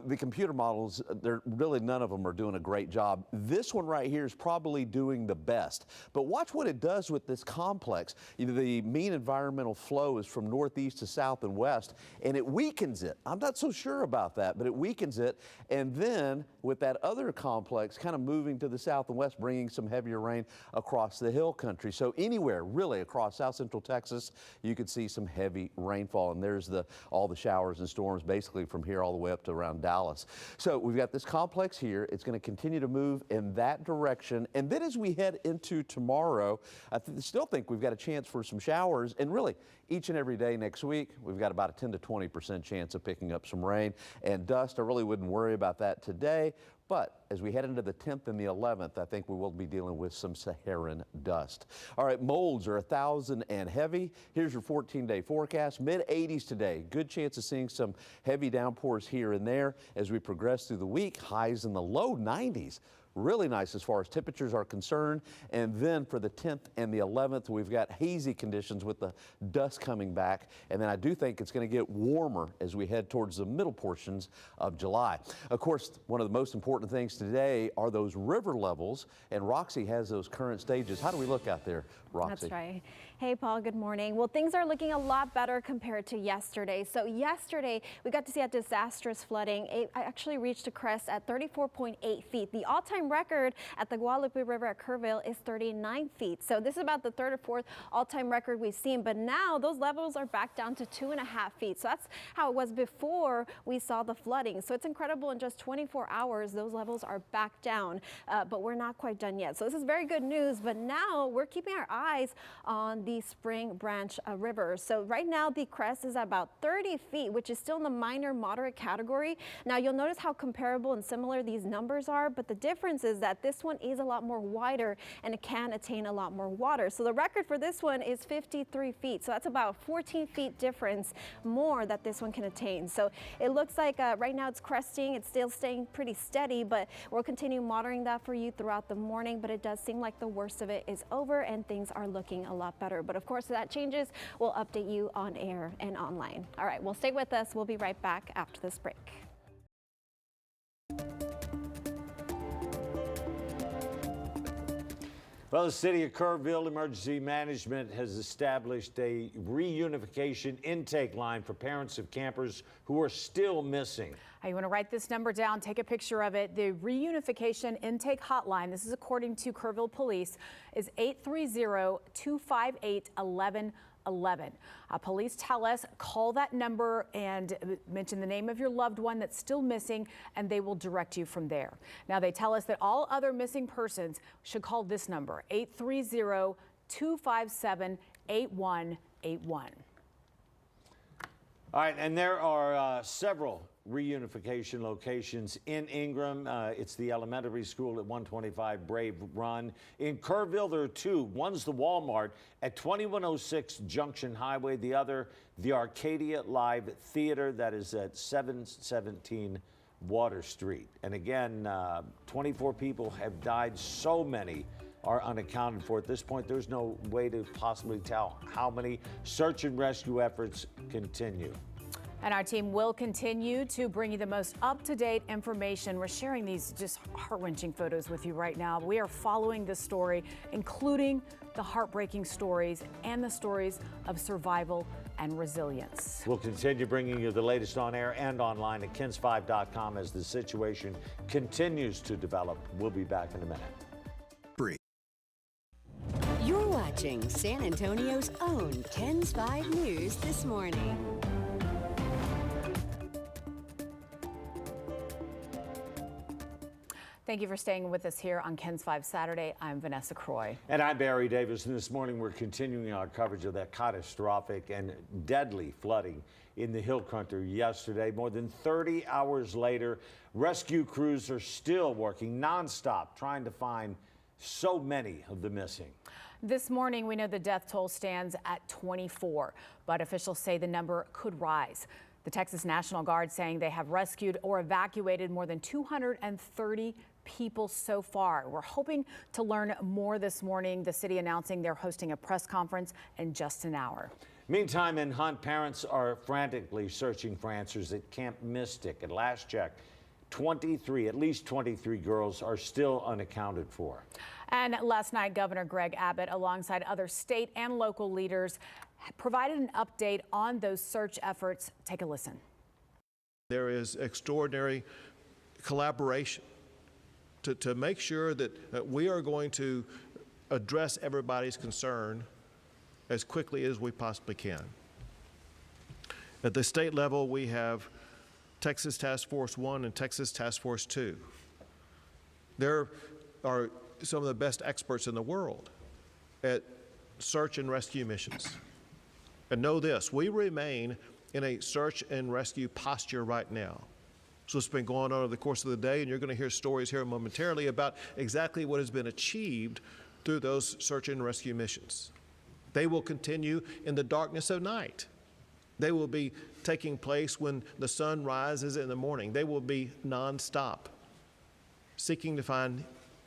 the computer models, really none of them are doing a great job. This one right here is probably doing the best. But watch what it does with this complex. The mean environmental flow is from northeast to south and west, and it weakens it. I'm not so sure about that, but it weakens it. And then with that other complex kind of moving to the south and west, bringing some heavier rain across the hill country. So anywhere really across south central Texas, you could see some heavy rainfall. And there's all the showers and storms basically from here all the way up to around Dallas. So we've got this complex here. It's going to continue to move in that direction. And then as we head into tomorrow, I still think we've got a chance for some showers. And really, each and every day next week, we've got about a 10 to 20% chance of picking up some rain and dust. I really wouldn't worry about that today. But as we head into the 10th and the 11th, I think we will be dealing with some Saharan dust. All right, molds are 1,000 and heavy. Here's your 14-day forecast. Mid-80s today. Good chance of seeing some heavy downpours here and there as we progress through the week. Highs in the low 90s. Really nice as far as temperatures are concerned. And then for the 10th and the 11th, we've got hazy conditions with the dust coming back. And then I do think it's going to get warmer as we head towards the middle portions of July. Of course, one of the most important things today are those river levels. And Roxy has those current stages. How do we look out there, Roxy? That's right. Hey, Paul, good morning. Well, things are looking a lot better compared to yesterday. So yesterday, we got to see a disastrous flooding. It actually reached a crest at 34.8 feet. The all-time record at the Guadalupe River at Kerrville is 39 feet. So this is about the third or fourth all-time record we've seen. But now those levels are back down to 2.5 feet. So that's how it was before we saw the flooding. So it's incredible. In just 24 hours, those levels are back down. But we're not quite done yet. So this is very good news. But now we're keeping our eyes on the Spring Branch River. So right now the crest is about 30 feet, which is still in the minor moderate category. Now you'll notice how comparable and similar these numbers are, but the difference is that this one is a lot more wider and it can attain a lot more water. So the record for this one is 53 feet. So that's about 14 feet difference more that this one can attain. So it looks like right now it's cresting. It's still staying pretty steady, but we'll continue monitoring that for you throughout the morning. But it does seem like the worst of it is over and things are looking a lot better. But of course, if that changes, we'll update you on air and online. All right, well, stay with us. We'll be right back after this break. Well, the city of Kerrville Emergency Management has established a reunification intake line for parents of campers who are still missing. You want to write this number down, take a picture of it. The Reunification Intake Hotline, this is according to Kerrville Police, is 830-258-1111. Police tell us, call that number and mention the name of your loved one that's still missing, and they will direct you from there. Now, they tell us that all other missing persons should call this number, 830-257-8181. All right, and there are several reunification locations in Ingram. It's the elementary school at 125 Brave Run. In Kerrville, there are two. One's the Walmart at 2106 Junction Highway. The other, the Arcadia Live Theater, that is at 717 Water Street. And again, 24 people have died. So many are unaccounted for. At this point, there's no way to possibly tell how many. Search and rescue efforts continue. And our team will continue to bring you the most up-to-date information. We're sharing these just heart-wrenching photos with you right now. We are following this story, including the heartbreaking stories and the stories of survival and resilience. We'll continue bringing you the latest on air and online at KENS5.com as the situation continues to develop. We'll be back in a minute. You're watching San Antonio's own KENS 5 News this morning. Thank you for staying with us here on KENS 5 Saturday. I'm Vanessa Croy. And I'm Barry Davis, and this morning we're continuing our coverage of that catastrophic and deadly flooding in the Hill Country yesterday. More than 30 hours later, rescue crews are still working nonstop trying to find so many of the missing. This morning, we know the death toll stands at 24, but officials say the number could rise. The Texas National Guard saying they have rescued or evacuated more than 230 people so far. We're hoping to learn more this morning. The city announcing they're hosting a press conference in just an hour. Meantime, in Hunt, parents are frantically searching for answers at Camp Mystic. At last check, at least 23 girls are still unaccounted for. And last night, Governor Greg Abbott, alongside other state and local leaders, provided an update on those search efforts. Take a listen. There is extraordinary collaboration to make sure that we are going to address everybody's concern as quickly as we possibly can. At the state level, we have Texas Task Force 1 and Texas Task Force 2. There are some of the best experts in the world at search and rescue missions. And know this, we remain in a search and rescue posture right now. So it's been going on over the course of the day, and you're going to hear stories here momentarily about exactly what has been achieved through those search and rescue missions. They will continue in the darkness of night. They will be taking place when the sun rises in the morning. They will be nonstop, seeking to find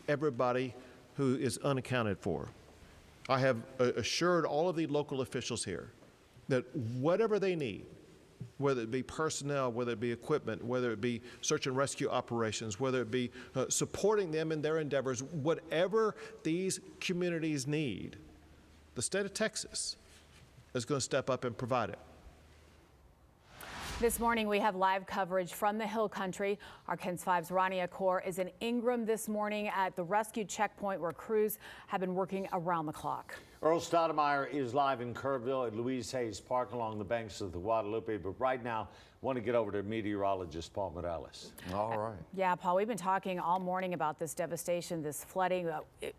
everybody who is unaccounted for. I have assured all of the local officials here that whatever they need, whether it be personnel, whether it be equipment, whether it be search and rescue operations, whether it be supporting them in their endeavors, whatever these communities need, the state of Texas is going to step up and provide it. This morning, we have live coverage from the Hill Country. Our KENS 5's Rania Kaur is in Ingram this morning at the rescue checkpoint where crews have been working around the clock. Earl Stoudemire is live in Kerrville at Louise Hayes Park along the banks of the Guadalupe. But right now, I want to get over to meteorologist Paul Morales. All right. Yeah, Paul, we've been talking all morning about this devastation, this flooding.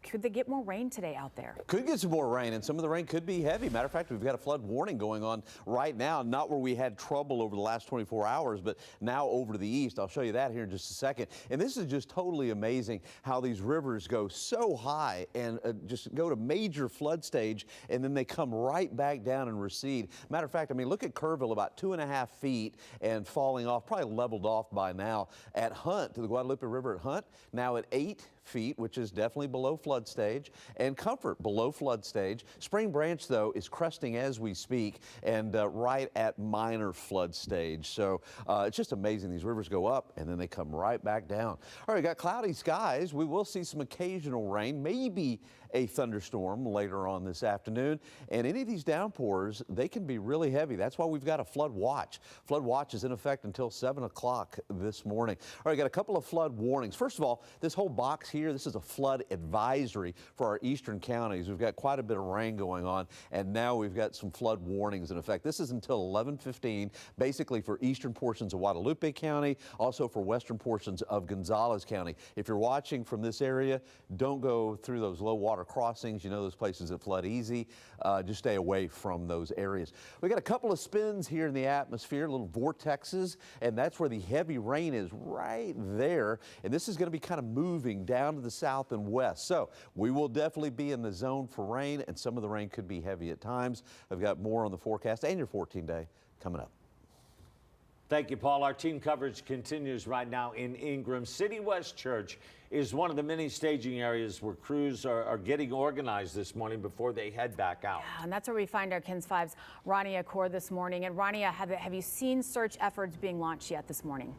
Could they get more rain today out there? Could get some more rain, and some of the rain could be heavy. Matter of fact, we've got a flood warning going on right now, not where we had trouble over the last 24 hours, but now over to the east. I'll show you that here in just a second. And this is just totally amazing how these rivers go so high and just go to major flood stage, and then they come right back down and recede. Matter of fact, I mean, look at Kerrville, about 2.5 feet and falling off, probably leveled off by now. At Hunt, to the Guadalupe River at Hunt, now at 8 feet, which is definitely below flood stage, and Comfort below flood stage. Spring Branch, though, is cresting as we speak and right at minor flood stage. So it's just amazing. These rivers go up and then they come right back down. All right, got cloudy skies. We will see some occasional rain, maybe a thunderstorm later on this afternoon. And any of these downpours, they can be really heavy. That's why we've got a flood watch. Flood watch is in effect until 7 o'clock this morning. All right, got a couple of flood warnings. First of all, this whole box here, this is a flood advisory for our eastern counties. We've got quite a bit of rain going on, and now we've got some flood warnings in effect. This is until 11:15, basically for eastern portions of Guadalupe County, also for western portions of Gonzales County. If you're watching from this area, don't go through those low water crossings. You know those places that flood easy. Just stay away from those areas. We got a couple of spins here in the atmosphere, little vortexes, and that's where the heavy rain is right there. And this is going to be kind of moving down to the south and west. So we will definitely be in the zone for rain, and some of the rain could be heavy at times. I've got more on the forecast and your 14-day coming up. Thank you, Paul. Our team coverage continues right now in Ingram. City West Church is one of the many staging areas where crews are getting organized this morning before they head back out. Yeah, and that's where we find our KENS 5's Rania Kaur this morning. And Rania, have you seen search efforts being launched yet this morning?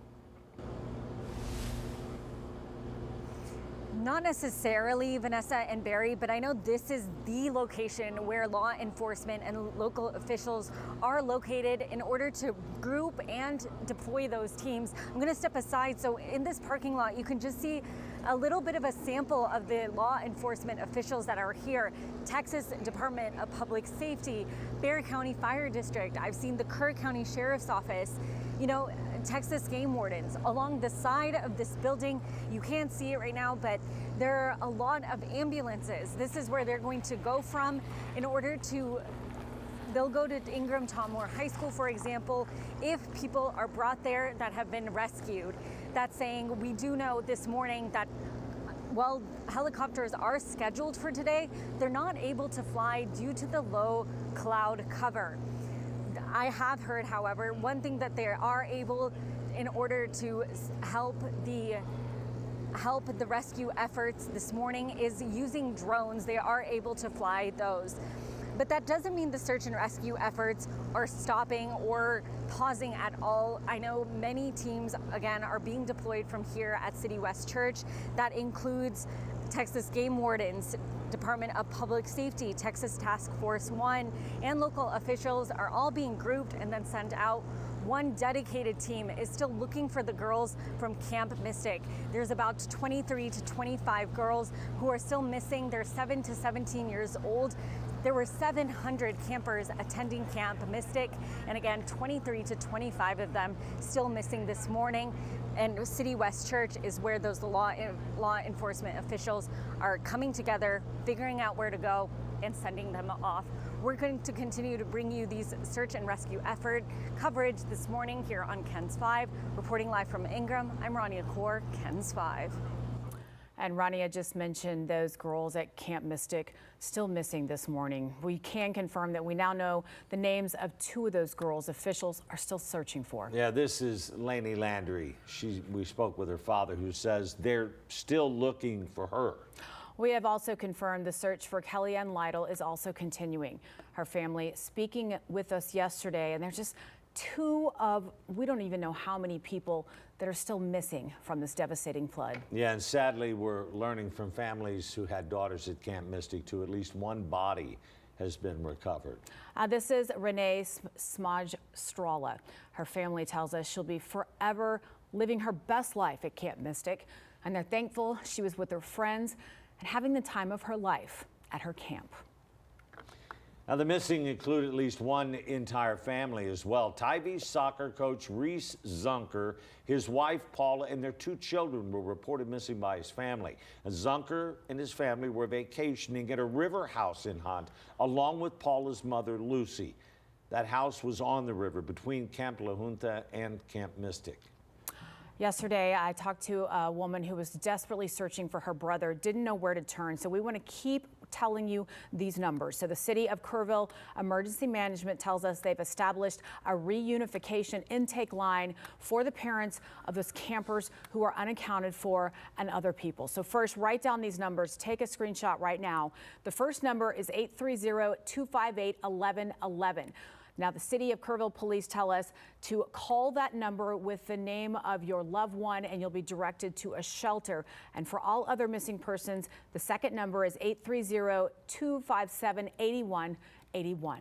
not necessarily, Vanessa and Barry, but I know this is the location where law enforcement and local officials are located in order to group and deploy those teams. I'm going to step aside. So in this parking lot, you can just see a little bit of a sample of the law enforcement officials that are here. Texas Department of Public Safety, Bexar County Fire District. I've seen the Kerr County Sheriff's Office. You know, Texas game wardens along the side of this building. You can't see it right now, but there are a lot of ambulances. This is where they're going to go from in order to, they'll go to Ingram Tom Moore High School, for example, if people are brought there that have been rescued. That's saying we do know this morning that while helicopters are scheduled for today, they're not able to fly due to the low cloud cover. I have heard, however, one thing that they are able, in order to help the rescue efforts this morning, is using drones. They are able to fly those. But that doesn't mean the search and rescue efforts are stopping or pausing at all. I know many teams, again, are being deployed from here at City West Church. That includes Texas Game Wardens, Department of Public Safety, Texas Task Force 1, and local officials are all being grouped and then sent out. One dedicated team is still looking for the girls from Camp Mystic. There's about 23 to 25 girls who are still missing. They're 7 to 17 years old. There were 700 campers attending Camp Mystic, and again, 23 to 25 of them still missing this morning. And City West Church is where those law enforcement officials are coming together, figuring out where to go, and sending them off. We're going to continue to bring you these search and rescue effort coverage this morning here on KENS 5. Reporting live from Ingram, I'm Rania Kaur, KENS 5. And Rania just mentioned those girls at Camp Mystic still missing this morning. We can confirm that we now know the names of 2 of those girls officials are still searching for. Yeah, this is Lainey Landry. We spoke with her father, who says they're still looking for her. We have also confirmed the search for Kellyanne Lytle is also continuing. Her family speaking with us yesterday, and there's just 2 of, we don't even know how many people that are still missing from this devastating flood. Yeah, and sadly, we're learning from families who had daughters at Camp Mystic too. At least one body has been recovered. This is Renee Smaj-Strala. Her family tells us she'll be forever living her best life at Camp Mystic, and they're thankful she was with her friends and having the time of her life at her camp. Now, the missing include at least one entire family as well. Tyvee's soccer coach Reese Zunker, his wife Paula, and their 2 children were reported missing by his family. And Zunker and his family were vacationing at a river house in Hunt, along with Paula's mother, Lucy. That house was on the river between Camp La Junta and Camp Mystic. Yesterday, I talked to a woman who was desperately searching for her brother, didn't know where to turn. So we want to keep telling you these numbers. So the city of Kerrville Emergency Management tells us they've established a reunification intake line for the parents of those campers who are unaccounted for and other people. So first, write down these numbers. Take a screenshot right now. The first number is 830-258-1111. Now, the city of Kerrville police tell us to call that number with the name of your loved one, and you'll be directed to a shelter. And for all other missing persons, the second number is 830-257-8181.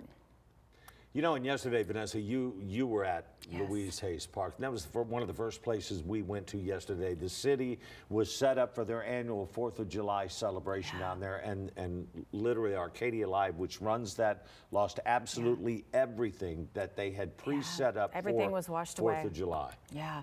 You know, and yesterday, Vanessa, you were at Louise Hayes Park. And that was one of the first places we went to yesterday. The city was set up for their annual 4th of July celebration down there. And literally Arcadia Live, which runs that, lost absolutely everything that they had pre-set up Everything for was washed 4th away. of July. Yeah,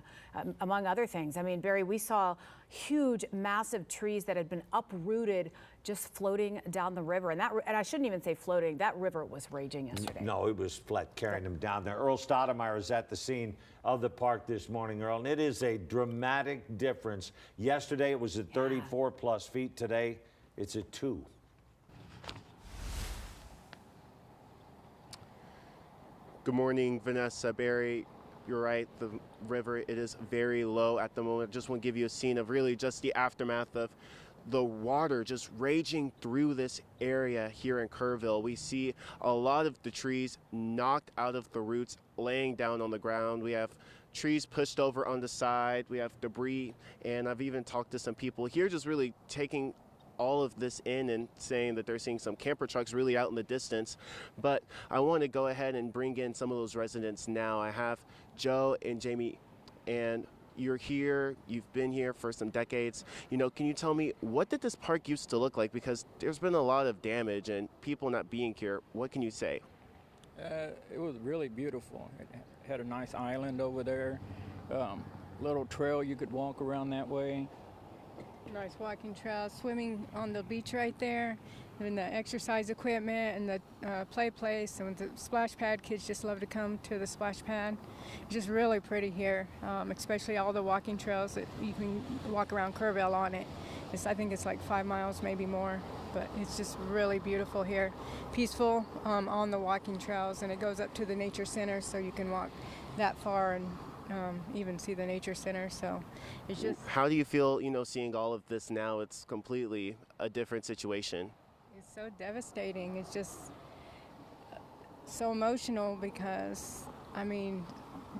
among other things. I mean, Barry, we saw huge, massive trees that had been uprooted just floating down the river. And I shouldn't even say floating, that river was raging yesterday. No, it was flat carrying them down there. Earl Stoudemire is at the scene of the park this morning, Earl, and it is a dramatic difference. Yesterday it was at 34 plus feet. Today it's at 2. Good morning, Vanessa, Barry. You're right, the river, it is very low at the moment. Just want to give you a scene of really just the aftermath of the water just raging through this area here in Kerrville. We see a lot of the trees knocked out of the roots, laying down on the ground. We have trees pushed over on the side. We have debris, and I've even talked to some people here just really taking all of this in and saying that they're seeing some camper trucks really out in the distance. But I want to go ahead and bring in some of those residents now. I have Joe and Jamie, and you're here, you've been here for some decades. You know, can you tell me, what did this park used to look like? Because there's been a lot of damage and people not being here. What can you say? It was really beautiful. It had a nice island over there, little trail you could walk around that way. Nice walking trail, swimming on the beach right there, and the exercise equipment and the play place and the splash pad. Kids just love to come to the splash pad. It's just really pretty here, especially all the walking trails that you can walk around Kerrville on it. I think it's like 5 miles, maybe more, but it's just really beautiful here. Peaceful on the walking trails, and it goes up to the nature center, so you can walk that far and even see the nature center. So it's just. How do you feel, you know, seeing all of this now? It's completely a different situation. It's so devastating. It's just so emotional because, I mean,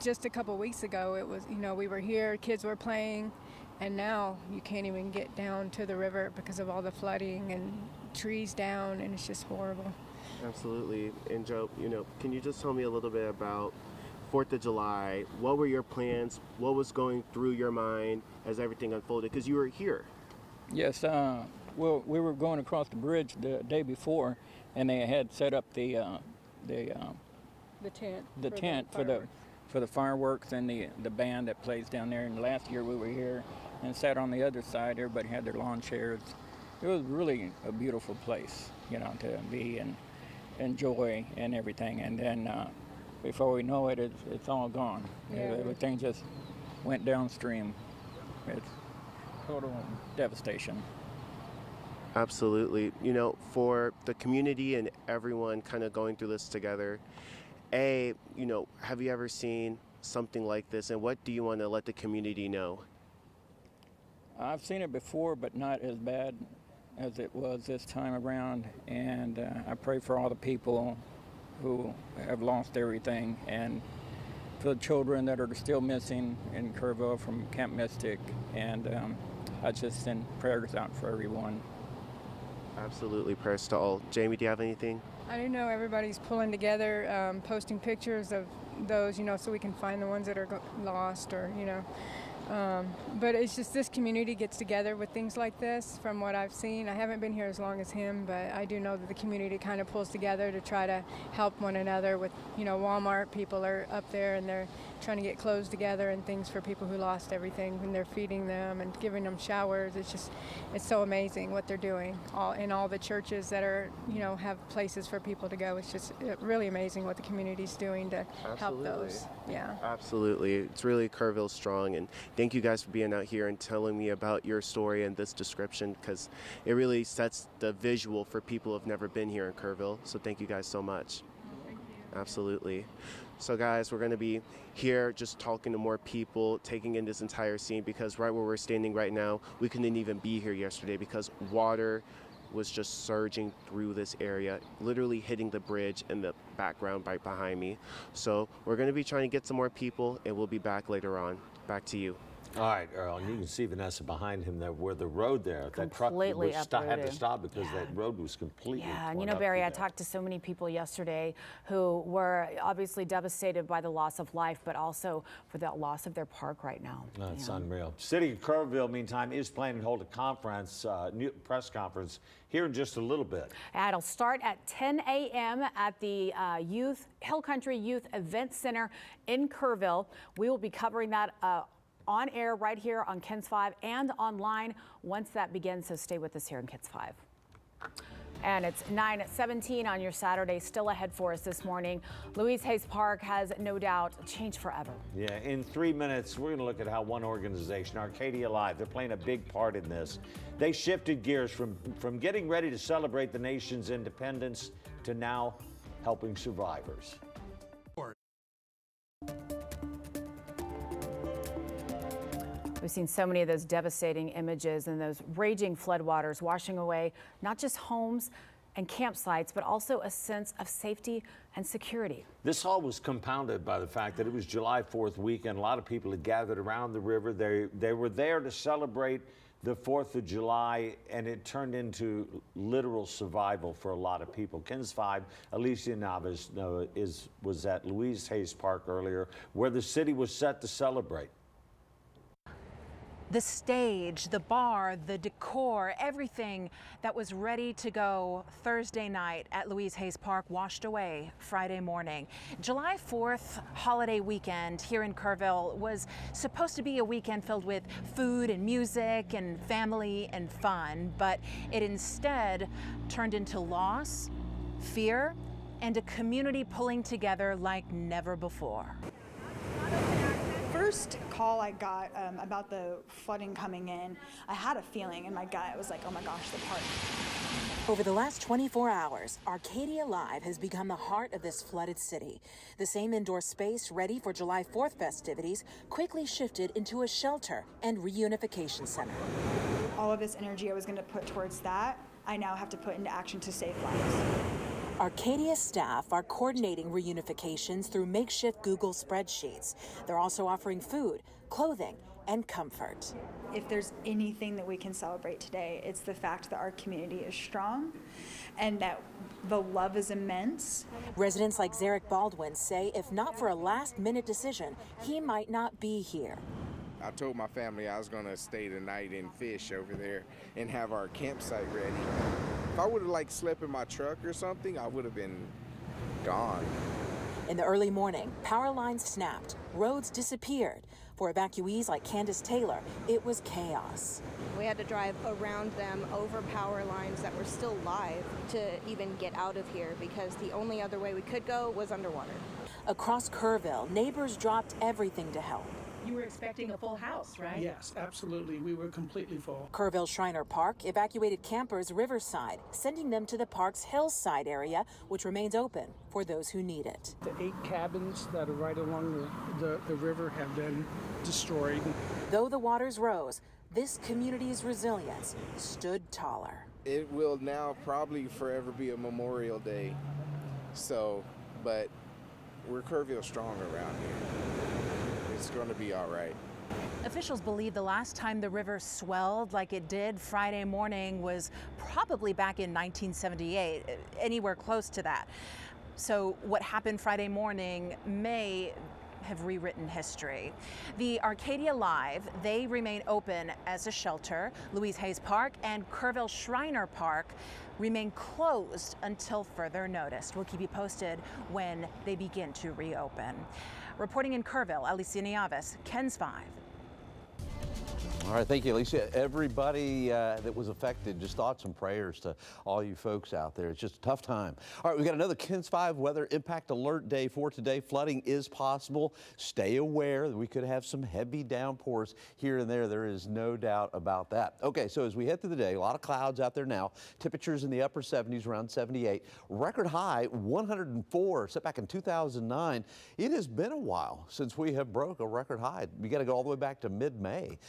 just a couple weeks ago it was, you know, we were here, kids were playing, and now you can't even get down to the river because of all the flooding and trees down, and it's just horrible. Absolutely. And Joe, you know, can you just tell me a little bit about 4th of July? What were your plans? What was going through your mind as everything unfolded? Because you were here. Yes, well, we were going across the bridge the day before, and they had set up the tent for the fireworks and the band that plays down there. And last year we were here and sat on the other side. Everybody had their lawn chairs. It was really a beautiful place, you know, to be and enjoy and everything. And then before we know it, it's all gone. Yeah. Everything just went downstream. It's total devastation. Absolutely. You know, for the community and everyone kind of going through this together, you know, have you ever seen something like this, and what do you want to let the community know? I've seen it before, but not as bad as it was this time around, and I pray for all the people who have lost everything, and for the children that are still missing in Kerrville from Camp Mystic, and I just send prayers out for everyone. Absolutely, prayers to all. Jamie, do you have anything? I don't know, everybody's pulling together, posting pictures of those, you know, so we can find the ones that are lost, or, you know. But it's just this community gets together with things like this from what I've seen. I haven't been here as long as him, but I do know that the community kind of pulls together to try to help one another with, you know, Walmart people are up there and they're trying to get clothes together and things for people who lost everything, and they're feeding them and giving them showers. It's so amazing what they're doing. All the churches that are, you know, have places for people to go. It's just really amazing what the community's doing to help those. Yeah. Absolutely. It's really Kerrville strong, and thank you guys for being out here and telling me about your story and this description, because it really sets the visual for people who have never been here in Kerrville. So thank you guys so much. Thank you. Absolutely. So guys, we're going to be here just talking to more people, taking in this entire scene, because right where we're standing right now, we couldn't even be here yesterday because water was just surging through this area, literally hitting the bridge in the background right behind me. So we're going to be trying to get some more people, and we'll be back later on. Back to you. All right, Earl, and you can see Vanessa behind him there, where the road there, that truck Completely had to uprooted. stop because that road was completely Yeah, and torn you know, up Barry, through I there. talked to so many people yesterday who were obviously devastated by the loss of life, but also for the loss of their park right now. No, it's unreal. City of Kerrville, meantime, is planning to hold a conference, new press conference here in just a little bit. It'll start at 10 a.m. at the Hill Country Youth Event Center in Kerrville. We will be covering that on air right here on KENS 5 and online once that begins, so stay with us here on KENS 5. And it's 9:17 on your Saturday, still ahead for us this morning. Louise Hayes Park has no doubt changed forever. Yeah, in 3 minutes, we're going to look at how one organization, Arcadia Live, they're playing a big part in this. They shifted gears from getting ready to celebrate the nation's independence to now helping survivors. We've seen so many of those devastating images and those raging floodwaters washing away not just homes, and campsites, but also a sense of safety and security. This all was compounded by the fact that it was July 4th weekend. A lot of people had gathered around the river. They were there to celebrate the 4th of July, and it turned into literal survival for a lot of people. KENS 5, Alicia Navas was at Louise Hayes Park earlier, where the city was set to celebrate. The stage, the bar, the decor, everything that was ready to go Thursday night at Louise Hayes Park washed away Friday morning. July 4th holiday weekend here in Kerrville was supposed to be a weekend filled with food and music and family and fun, but it instead turned into loss, fear, and a community pulling together like never before. First call I got about the flooding coming in, I had a feeling in my gut. I was like, oh my gosh, the park. Over the last 24 hours, Arcadia Live has become the heart of this flooded city. The same indoor space ready for July 4th festivities quickly shifted into a shelter and reunification center. All of this energy I was going to put towards that, I now have to put into action to save lives. Arcadia staff are coordinating reunifications through makeshift Google spreadsheets. They're also offering food, clothing, and comfort. If there's anything that we can celebrate today, it's the fact that our community is strong and that the love is immense. Residents like Zarek Baldwin say if not for a last-minute decision, he might not be here. I told my family I was going to stay the night and fish over there and have our campsite ready. If I would have slept in my truck or something, I would have been gone. In the early morning, power lines snapped, roads disappeared. For evacuees like Candace Taylor, it was chaos. We had to drive around them over power lines that were still live to even get out of here because the only other way we could go was underwater. Across Kerrville, neighbors dropped everything to help. You were expecting a full house, right? Yes, absolutely. We were completely full. Kerrville Shriner Park evacuated campers riverside, sending them to the park's hillside area, which remains open for those who need it. The 8 cabins that are right along the river have been destroyed. Though the waters rose, this community's resilience stood taller. It will now probably forever be a Memorial Day. But we're Kerrville strong around here. It's going to be all right. Officials believe the last time the river swelled like it did Friday morning was probably back in 1978, anywhere close to that. So what happened Friday morning may have rewritten history. The Arcadia Live, they remain open as a shelter. Louise Hayes Park and Kerrville Shriner Park remain closed until further notice. We'll keep you posted when they begin to reopen. Reporting in Kerrville, Alicia Navas, KENS 5. All right, thank you, Alicia. Everybody that was affected, just thoughts and prayers to all you folks out there. It's just a tough time. All right, we got another KENS 5 weather impact alert day for today. Flooding is possible. Stay aware that we could have some heavy downpours here and there. There is no doubt about that. Okay, so as we head through the day, a lot of clouds out there now. Temperatures in the upper 70s, around 78. Record high, 104, set back in 2009. It has been a while since we have broke a record high. We got to go all the way back to mid-May.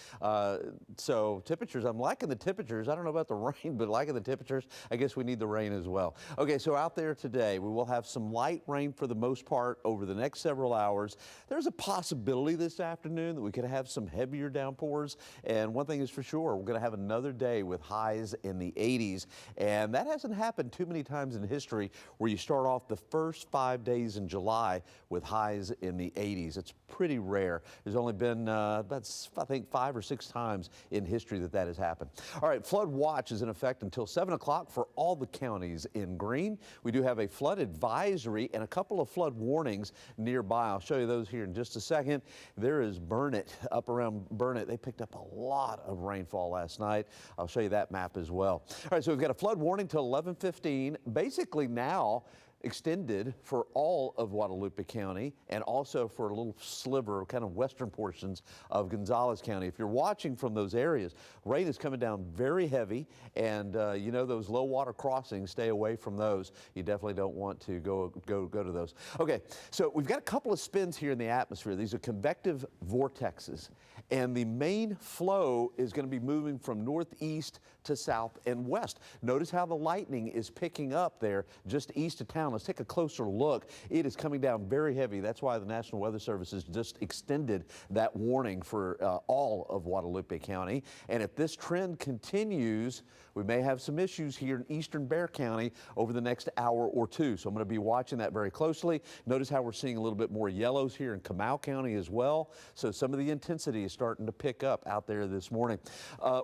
So temperatures, I'm liking the temperatures. I don't know about the rain, but liking the temperatures. I guess we need the rain as well. Okay, so out there today, we will have some light rain for the most part over the next several hours. There's a possibility this afternoon that we could have some heavier downpours. And one thing is for sure, we're going to have another day with highs in the 80s. And that hasn't happened too many times in history where you start off the first 5 days in July with highs in the 80s. It's pretty rare. There's only been about, I think, 5 or 6 times in history that has happened. All right, flood watch is in effect until 7 o'clock for all the counties in green. We do have a flood advisory and a couple of flood warnings nearby. I'll show you those here in just a second. There is Burnett, up around Burnett. They picked up a lot of rainfall last night. I'll show you that map as well. All right, so we've got a flood warning till 11:15. Basically now, extended for all of Guadalupe County and also for a little sliver, kind of western portions of Gonzales County. If you're watching from those areas, rain is coming down very heavy, and you know those low water crossings, stay away from those. You definitely don't want to go to those. Okay, so we've got a couple of spins here in the atmosphere. These are convective vortexes, and the main flow is going to be moving from northeast to south and west. Notice how the lightning is picking up there just east of town. Let's take a closer look. It is coming down very heavy. That's why the National Weather Service has just extended that warning for all of Guadalupe County. And if this trend continues, we may have some issues here in eastern Bexar County over the next hour or two. So I'm going to be watching that very closely. Notice how we're seeing a little bit more yellows here in Comal County as well. So some of the intensity is starting to pick up out there this morning.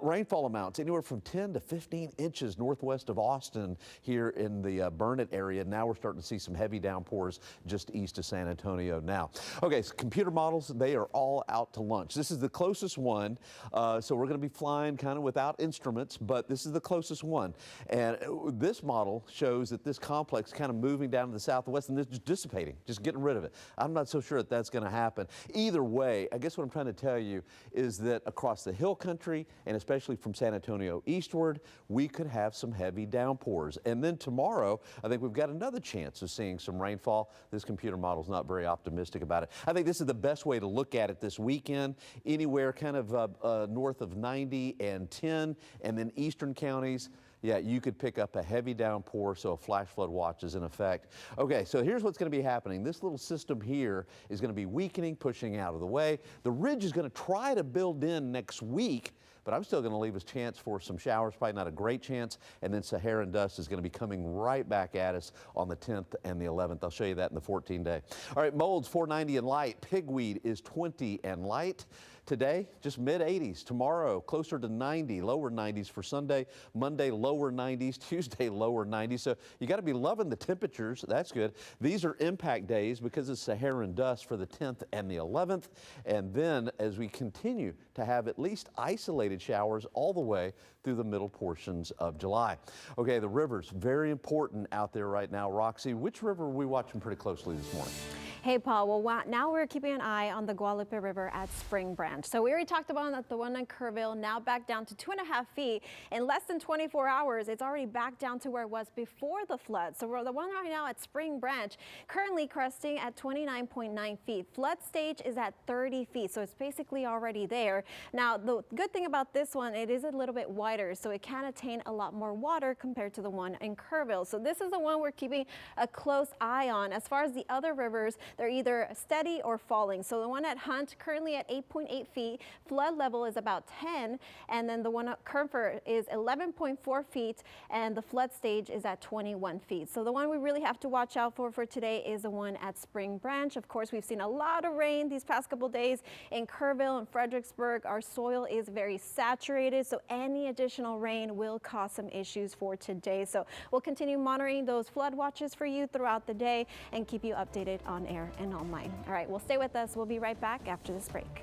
Rainfall amounts anywhere from 10 to 15 inches northwest of Austin here in the Burnett area. Now we're starting to see some heavy downpours just east of San Antonio now. Okay, so computer models, they are all out to lunch. This is the closest one. So we're going to be flying kind of without instruments, but this is the closest one. And this model shows that this complex is kind of moving down to the southwest and just dissipating, just getting rid of it. I'm not so sure that that's going to happen. Either way, I guess what I'm trying to tell you is that across the hill country and especially from San Antonio eastward, we could have some heavy downpours. And then tomorrow, I think we've got another chance of seeing some rainfall. This computer model is not very optimistic about it. I think this is the best way to look at it this weekend, anywhere kind of north of 90 and 10, and then eastern counties. Yeah, you could pick up a heavy downpour, so a flash flood watch is in effect. Okay, so here's what's going to be happening. This little system here is going to be weakening, pushing out of the way. The ridge is going to try to build in next week, but I'm still going to leave a chance for some showers, probably not a great chance, and then Saharan dust is going to be coming right back at us on the 10th and the 11th. I'll show you that in the 14-day. All right, molds 490 and light. Pigweed is 20 and light. Today, just mid-80s. Tomorrow, closer to 90, lower 90s for Sunday. Monday, lower 90s. Tuesday, lower 90s. So you got to be loving the temperatures. That's good. These are impact days because of Saharan dust for the 10th and the 11th. And then as we continue to have at least isolated showers all the way through the middle portions of July. Okay, the rivers, very important out there right now. Roxy, which river are we watching pretty closely this morning? Hey, Paul. Well, now we're keeping an eye on the Guadalupe River at Spring Branch. So we already talked about the one in Kerrville, now back down to 2.5 feet. In less than 24 hours, it's already back down to where it was before the flood. So we're the one right now at Spring Branch, currently cresting at 29.9 feet. Flood stage is at 30 feet, so it's basically already there. Now, the good thing about this one, it is a little bit wider, so it can attain a lot more water compared to the one in Kerrville. So this is the one we're keeping a close eye on. As far as the other rivers, they're either steady or falling. So the one at Hunt currently at 8.8 feet, flood level is about 10, and then the one at Kerrville is 11.4 feet, and the flood stage is at 21 feet. So the one we really have to watch out for today is the one at Spring Branch. Of course, we've seen a lot of rain these past couple days in Kerrville and Fredericksburg. Our soil is very saturated, so any additional rain will cause some issues for today. So we'll continue monitoring those flood watches for you throughout the day and keep you updated on air and online. All right, well, stay with us. We'll be right back after this break.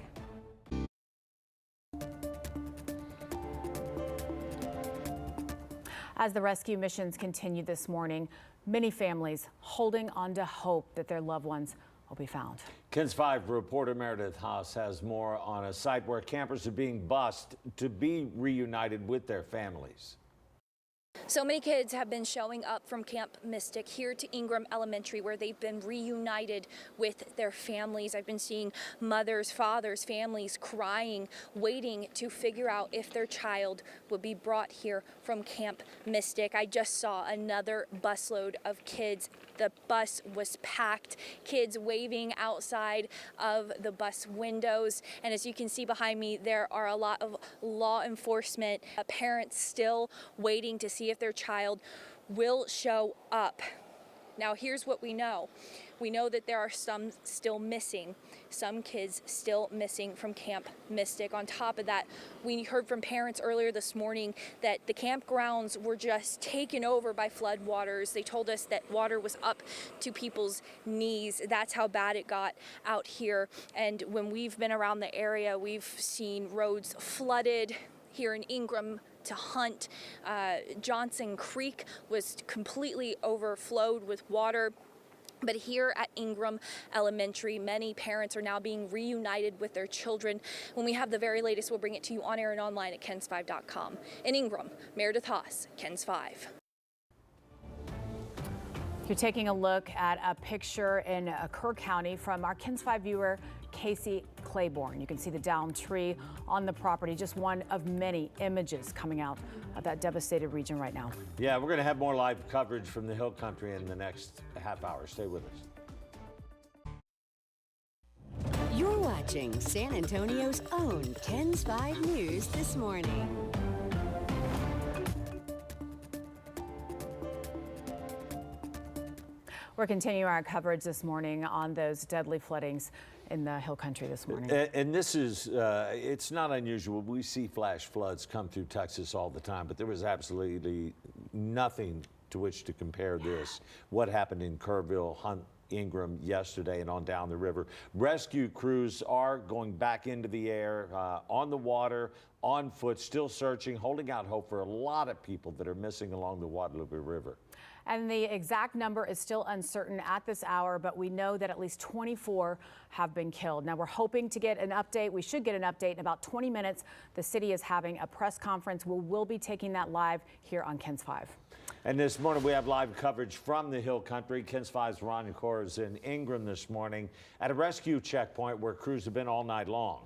As the rescue missions continue this morning, many families holding on to hope that their loved ones will be found. KENS 5 reporter Meredith Haas has more on a site where campers are being bused to be reunited with their families. So many kids have been showing up from Camp Mystic here to Ingram Elementary, where they've been reunited with their families. I've been seeing mothers, fathers, families crying, waiting to figure out if their child would be brought here from Camp Mystic. I just saw another busload of kids. The bus was packed, kids waving outside of the bus windows. And as you can see behind me, there are a lot of law enforcement, parents still waiting to see if their child will show up. Now, here's what we know. We know that there are some still missing, some kids still missing from Camp Mystic. On top of that, we heard from parents earlier this morning that the campgrounds were just taken over by flood waters. They told us that water was up to people's knees. That's how bad it got out here. And when we've been around the area, we've seen roads flooded here in Ingram to Hunt. Johnson Creek was completely overflowed with water. But here at Ingram Elementary, many parents are now being reunited with their children. When we have the very latest, we'll bring it to you on air and online at KENS5.com. In Ingram, Meredith Haas, KENS 5. You're taking a look at a picture in Kerr County from our KENS 5 viewer, Casey Claiborne. You can see the downed tree on the property, just one of many images coming out of that devastated region right now. Yeah, we're going to have more live coverage from the Hill Country in the next half hour. Stay with us. You're watching San Antonio's own KENS 5 News this morning. We're continuing our coverage this morning on those deadly floodings in the Hill Country this morning. And this is, it's not unusual. We see flash floods come through Texas all the time, but there was absolutely nothing to which to compare this. What happened in Kerrville, Hunt, Ingram yesterday and on down the river. Rescue crews are going back into the air, on the water, on foot, still searching, holding out hope for a lot of people that are missing along the Guadalupe River. And the exact number is still uncertain at this hour, but we know that at least 24 have been killed. Now we're hoping to get an update. We should get an update in about 20 minutes. The city is having a press conference. We'll be taking that live here on KENS 5. And this morning we have live coverage from the Hill Country. KENS 5's Ron Nicor is in Ingram this morning at a rescue checkpoint where crews have been all night long.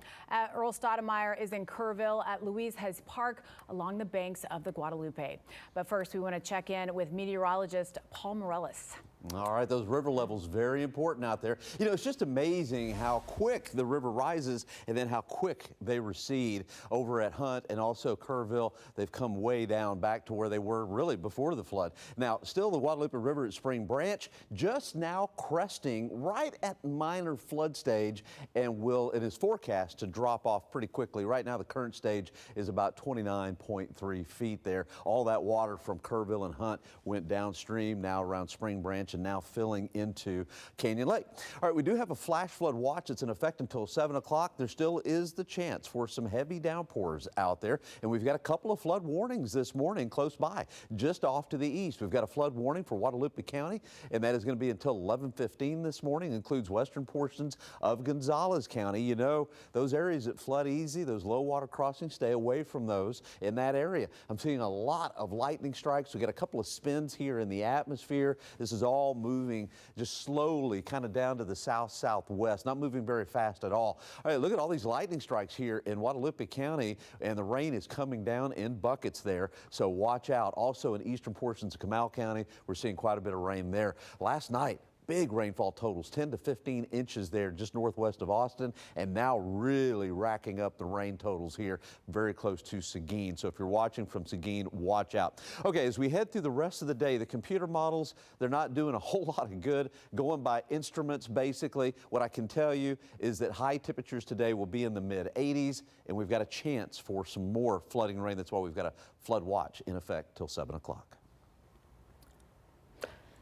Earl Stoudemire is in Kerrville at Louise Park along the banks of the Guadalupe. But first we want to check in with meteorologist Paul Morellis. All right, those river levels, very important out there. You know, it's just amazing how quick the river rises and then how quick they recede. Over at Hunt and also Kerrville, they've come way down back to where they were really before the flood. Now, still the Guadalupe River at Spring Branch just now cresting right at minor flood stage and it is forecast to drop off pretty quickly. Right now, the current stage is about 29.3 feet there. All that water from Kerrville and Hunt went downstream now around Spring Branch and now filling into Canyon Lake. All right, we do have a flash flood watch that's in effect until 7 o'clock. There still is the chance for some heavy downpours out there, and we've got a couple of flood warnings this morning close by. Just off to the east, we've got a flood warning for Guadalupe County, and that is going to be until 11:15 this morning. Includes western portions of Gonzales County. You know, those areas that flood easy, those low water crossings, stay away from those in that area. I'm seeing a lot of lightning strikes. We got a couple of spins here in the atmosphere. This is all moving just slowly kind of down to the southwest, not moving very fast at all. All right, look at all these lightning strikes here in Guadalupe County, and the rain is coming down in buckets there, so watch out. Also in eastern portions of Comal County, we're seeing quite a bit of rain there. Last night, big rainfall totals, 10 to 15 inches there just northwest of Austin, and now really racking up the rain totals here very close to Seguin. So if you're watching from Seguin, watch out. Okay, as we head through the rest of the day, the computer models, they're not doing a whole lot of good, going by instruments basically. What I can tell you is that high temperatures today will be in the mid-80s, and we've got a chance for some more flooding rain. That's why we've got a flood watch in effect till 7 o'clock.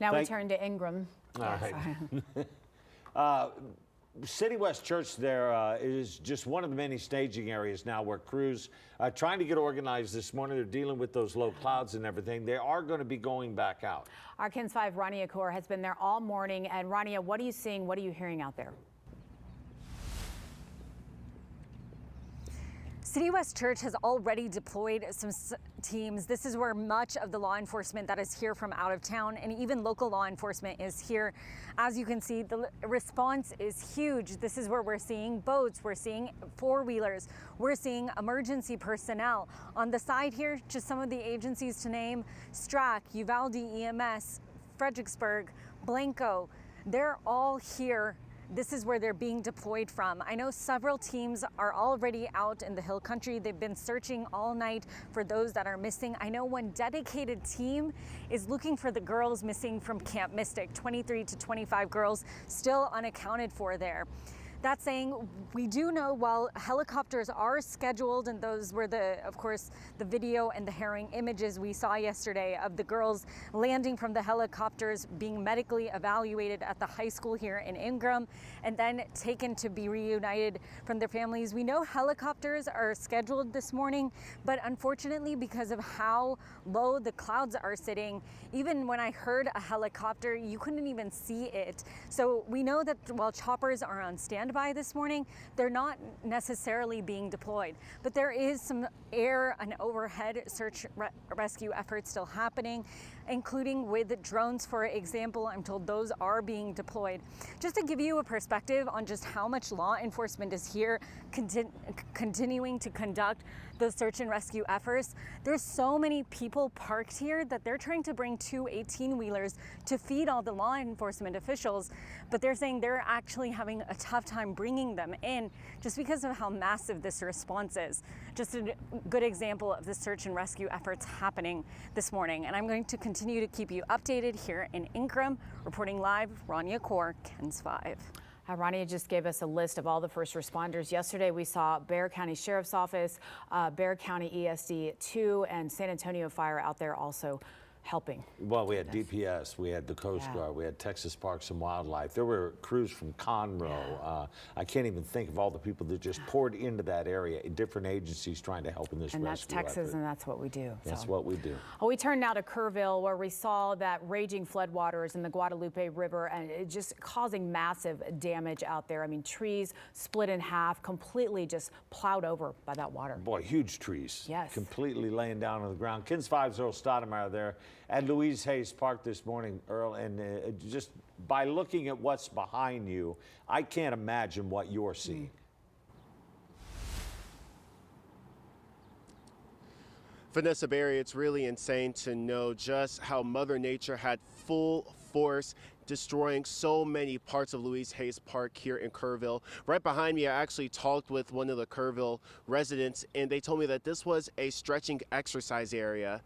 Now we turn to Ingram. All right. City West Church there is just one of the many staging areas now where crews are trying to get organized this morning. They're dealing with those low clouds and everything. They are going to be going back out. Our KENS 5 Rania Kaur has been there all morning. And Rania, what are you seeing? What are you hearing out there? City West Church has already deployed some teams. This is where much of the law enforcement that is here from out of town and even local law enforcement is here. As you can see, the response is huge. This is where we're seeing boats, we're seeing four-wheelers, we're seeing emergency personnel. On the side here, just some of the agencies to name: STRAC, Uvalde EMS, Fredericksburg, Blanco. They're all here. This is where they're being deployed from. I know several teams are already out in the Hill Country. They've been searching all night for those that are missing. I know one dedicated team is looking for the girls missing from Camp Mystic, 23 to 25 girls still unaccounted for there. That's saying we do know while helicopters are scheduled, and those were of course, the video and the harrowing images we saw yesterday of the girls landing from the helicopters, being medically evaluated at the high school here in Ingram, and then taken to be reunited from their families. We know helicopters are scheduled this morning, but unfortunately, because of how low the clouds are sitting, even when I heard a helicopter, you couldn't even see it. So we know that while choppers are on standby this morning, they're not necessarily being deployed. But there is some air and overhead search rescue efforts still happening, including with drones, for example. I'm told those are being deployed. Just to give you a perspective on just how much law enforcement is here continuing to conduct those search and rescue efforts, there's so many people parked here that they're trying to bring 2 18-wheelers to feed all the law enforcement officials, but they're saying they're actually having a tough time bringing them in just because of how massive this response is. Just a good example of the search and rescue efforts happening this morning. And I'm going to continue to keep you updated here in Ingram. Reporting live, Rania Kaur, KENS 5. Rania just gave us a list of all the first responders. Yesterday, we saw Bexar County Sheriff's Office, Bexar County ESD 2, and San Antonio Fire out there also helping. Well, we had DPS, we had the Coast Guard, we had Texas Parks and Wildlife. There were crews from Conroe. I can't even think of all the people that just poured into that area, different agencies trying to help in this rescue And that's Texas, effort. and that's what we do. That's what we do. Well, we turn now to Kerrville, where we saw that raging floodwaters in the Guadalupe River, and it just causing massive damage out there. I mean, trees split in half, completely just plowed over by that water. Boy, huge trees. Yes. Completely laying down on the ground. KENS 5's Earl Stoudemire there at Louise Hayes Park this morning, Earl, and just by looking at what's behind you, I can't imagine what you're seeing. Vanessa Berry, it's really insane to know just how Mother Nature had full force destroying so many parts of Louise Hayes Park here in Kerrville. Right behind me, I actually talked with one of the Kerrville residents, and they told me that this was a stretching exercise area.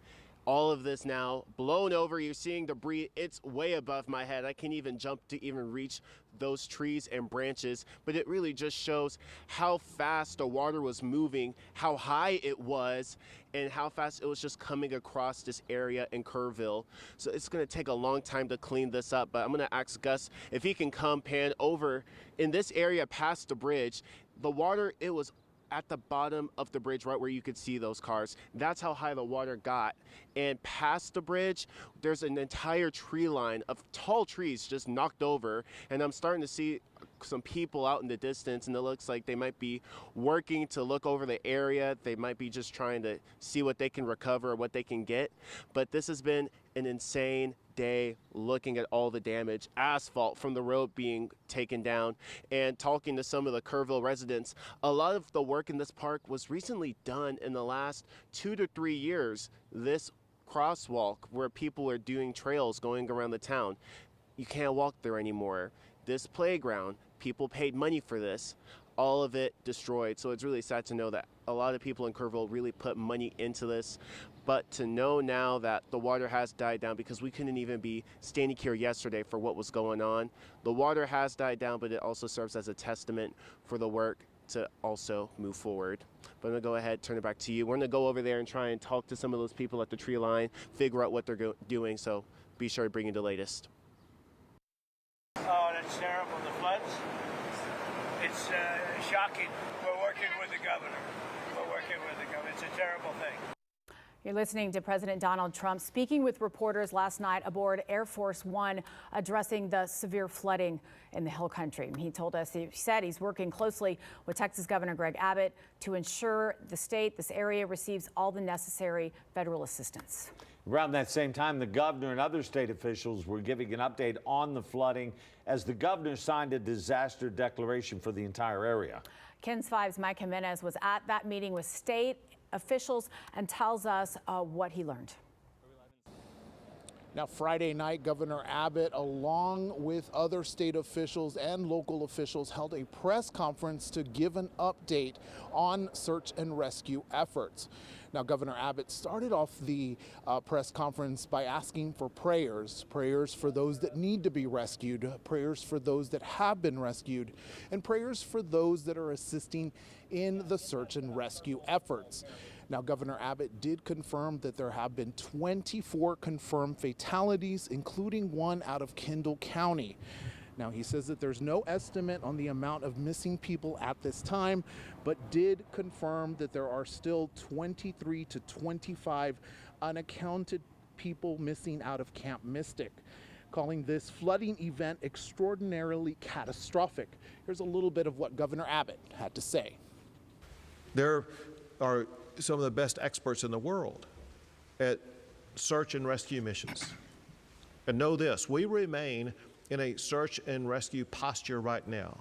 All of this now blown over. You're seeing debris. It's way above my head. I can't even jump to even reach those trees and branches, but it really just shows how fast the water was moving, how high it was, and how fast it was just coming across this area in Kerrville. So it's going to take a long time to clean this up, but I'm going to ask Gus if he can come pan over in this area past the bridge. The water, it was at the bottom of the bridge, right where you could see those cars. That's how high the water got. And past the bridge, there's an entire tree line of tall trees just knocked over. And I'm starting to see some people out in the distance, and it looks like they might be working to look over the area. They might be just trying to see what they can recover or what they can get. But this has been an insane day looking at all the damage, asphalt from the road being taken down, and talking to some of the Kerrville residents. A lot of the work in this park was recently done in the last 2 to 3 years. This crosswalk where people are doing trails going around the town, you can't walk there anymore. This playground, people paid money for this, all of it destroyed. So it's really sad to know that a lot of people in Kerrville really put money into this. But to know now that the water has died down, because we couldn't even be standing here yesterday for what was going on. The water has died down, but it also serves as a testament for the work to also move forward. But I'm gonna go ahead, turn it back to you. We're gonna go over there and try and talk to some of those people at the tree line, figure out what they're doing. So be sure to bring you the latest. Oh, that's terrible. The floods. It's shocking. We're working with the governor. It's a terrible thing. You're listening to President Donald Trump speaking with reporters last night aboard Air Force One, addressing the severe flooding in the Hill Country. He said he's working closely with Texas Governor Greg Abbott to ensure the state, this area, receives all the necessary federal assistance. Around that same time, the governor and other state officials were giving an update on the flooding as the governor signed a disaster declaration for the entire area. KENS 5's Mike Jimenez was at that meeting with state officials and tells us what he learned. Now, Friday night, Governor Abbott, along with other state officials and local officials, held a press conference to give an update on search and rescue efforts. Now, Governor Abbott started off the press conference by asking for prayers for those that need to be rescued, prayers for those that have been rescued, and prayers for those that are assisting in the search and rescue efforts. Now, Governor Abbott did confirm that there have been 24 confirmed fatalities, including one out of Kendall County. Now, he says that there's no estimate on the amount of missing people at this time, but did confirm that there are still 23 to 25 unaccounted people missing out of Camp Mystic, calling this flooding event extraordinarily catastrophic. Here's a little bit of what Governor Abbott had to say. There are some of the best experts in the world at search and rescue missions. And know this, we remain in a search and rescue posture right now.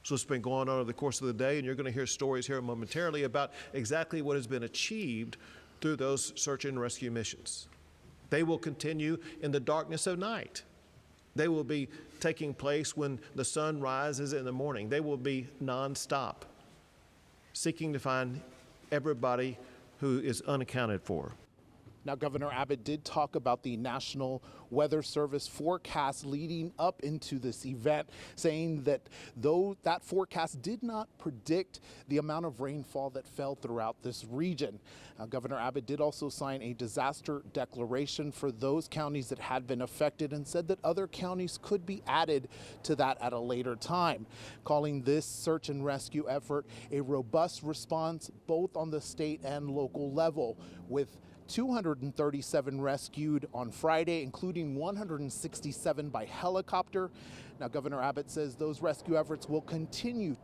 So it's been going on over the course of the day, and you're going to hear stories here momentarily about exactly what has been achieved through those search and rescue missions. They will continue in the darkness of night. They will be taking place when the sun rises in the morning. They will be nonstop, seeking to find everybody who is unaccounted for. Now, Governor Abbott did talk about the National Weather Service forecast leading up into this event, saying that though that forecast did not predict the amount of rainfall that fell throughout this region. Governor Abbott did also sign a disaster declaration for those counties that had been affected and said that other counties could be added to that at a later time, calling this search and rescue effort a robust response both on the state and local level, with 237 rescued on Friday, including 167 by helicopter. Now, Governor Abbott says those rescue efforts will continue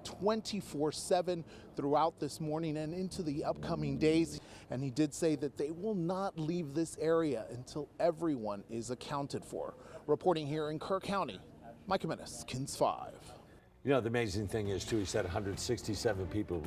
24/7 throughout this morning and into the upcoming days. And he did say that they will not leave this area until everyone is accounted for. Reporting here in Kerr County, Mike Jimenez, KENS 5. You know, the amazing thing is, too, he said 167 people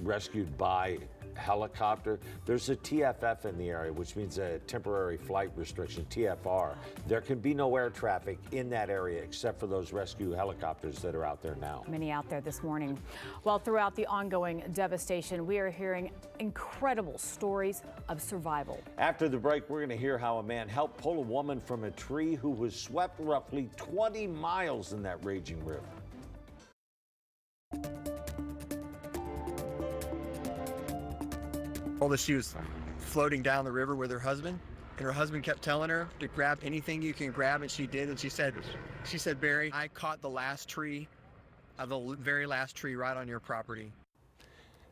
rescued by helicopter. There's a TFF in the area, which means a temporary flight restriction, TFR. There can be no air traffic in that area except for those rescue helicopters that are out there now. Many out there this morning. Well, throughout the ongoing devastation, we are hearing incredible stories of survival. After the break, we're going to hear how a man helped pull a woman from a tree who was swept roughly 20 miles in that raging river. She was floating down the river with her husband, and her husband kept telling her to grab anything you can grab, and she did. And she said, Barry, I caught the last tree, the very last tree right on your property.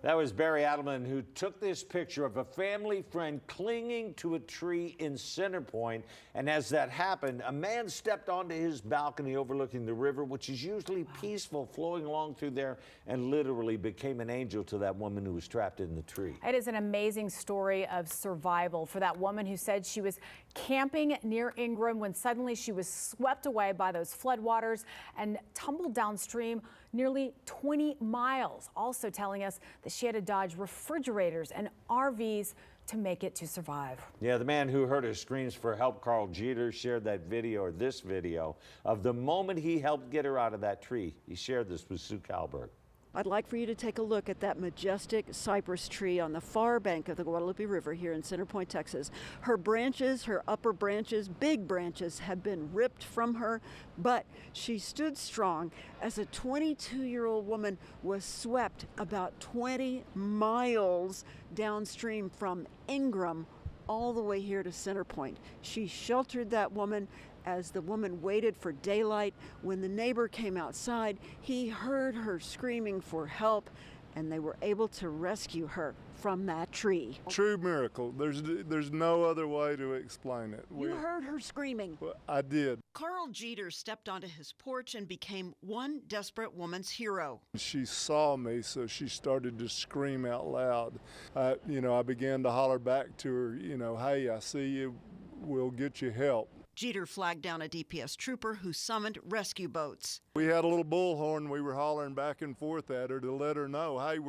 That was Barry Adelman, who took this picture of a family friend clinging to a tree in Center Point. And as that happened, a man stepped onto his balcony overlooking the river, which is usually peaceful, flowing along through there, and literally became an angel to that woman who was trapped in the tree. It is an amazing story of survival for that woman who said she was camping near Ingram when suddenly she was swept away by those floodwaters and tumbled downstream nearly 20 miles. Also telling us that she had to dodge refrigerators and RVs to make it to survive. Yeah, the man who heard her screams for help, Carl Jeter, shared that video, or this video, of the moment he helped get her out of that tree. He shared this with Sue Kalberg. I'd like for you to take a look at that majestic cypress tree on the far bank of the Guadalupe River here in Center Point, Texas. Her branches, her upper branches, big branches, have been ripped from her, but she stood strong as a 22-year-old woman was swept about 20 miles downstream from Ingram all the way here to Center Point. She sheltered that woman as the woman waited for daylight. When the neighbor came outside, he heard her screaming for help, and they were able to rescue her from that tree. True miracle. There's no other way to explain it. You heard her screaming. Well, I did. Carl Jeter stepped onto his porch and became one desperate woman's hero. She saw me, so she started to scream out loud. I began to holler back to her, hey, I see you, we'll get you help. Jeter flagged down a DPS trooper who summoned rescue boats. We had a little bullhorn. We were hollering back and forth at her to let her know, hey,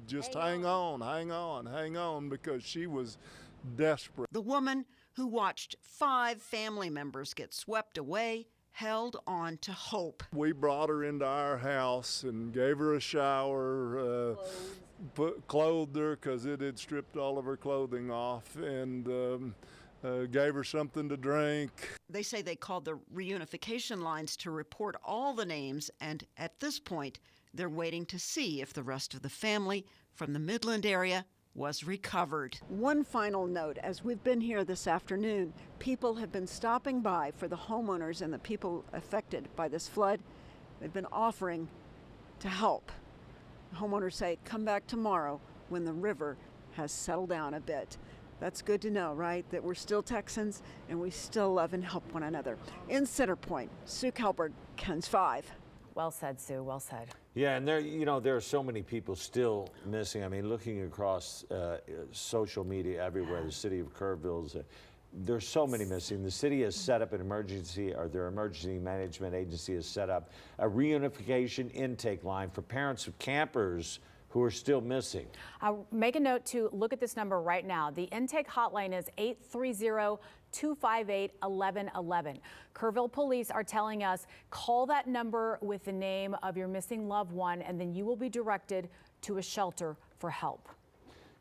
just hang on, because she was desperate. The woman who watched 5 family members get swept away held on to hope. We brought her into our house and gave her a shower, clothed her because it had stripped all of her clothing off, and gave her something to drink. They say they called the reunification lines to report all the names, and at this point, they're waiting to see if the rest of the family from the Midland area was recovered. One final note, as we've been here this afternoon, people have been stopping by for the homeowners and the people affected by this flood. They've been offering to help. Homeowners say, come back tomorrow when the river has settled down a bit. That's good to know, right? That we're still Texans and we still love and help one another. In Center Point, Sue Kelberg, KENS 5. Well said, Sue. Well said. Yeah, and there are so many people still missing. I mean, looking across social media everywhere, the city of Kerrville's, there's so many missing. The city has set up an emergency, or their emergency management agency has set up a reunification intake line for parents of campers who are still missing. Make a note to look at this number right now. The intake hotline is 830-258-1111. Kerrville police are telling us, call that number with the name of your missing loved one, and then you will be directed to a shelter for help.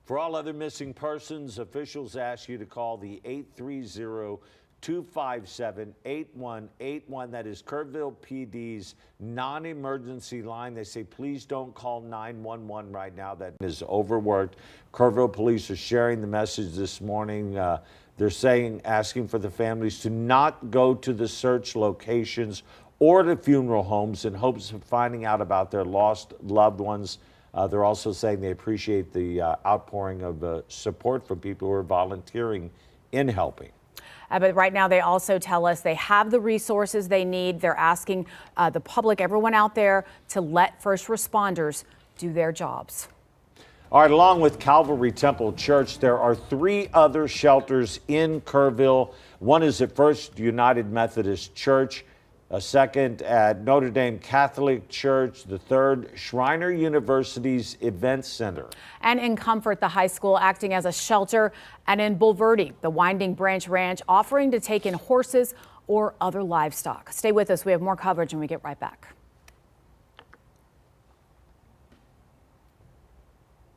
For all other missing persons, officials ask you to call the 830-257-8181. That is Kerrville PD's non-emergency line. They say, please don't call 911 right now. That is overworked. Kerrville police are sharing the message this morning. They're asking for the families to not go to the search locations or to funeral homes in hopes of finding out about their lost loved ones. They're also saying they appreciate the outpouring of support from people who are volunteering in helping. But right now, they also tell us they have the resources they need. They're asking the public, everyone out there, to let first responders do their jobs. All right, along with Calvary Temple Church, there are 3 other shelters in Kerrville. One is at First United Methodist Church, a second at Notre Dame Catholic Church, the third Shriner University's Event Center. And in Comfort, the high school acting as a shelter, and in Bulverde, the Winding Branch Ranch offering to take in horses or other livestock. Stay with us. We have more coverage when we get right back.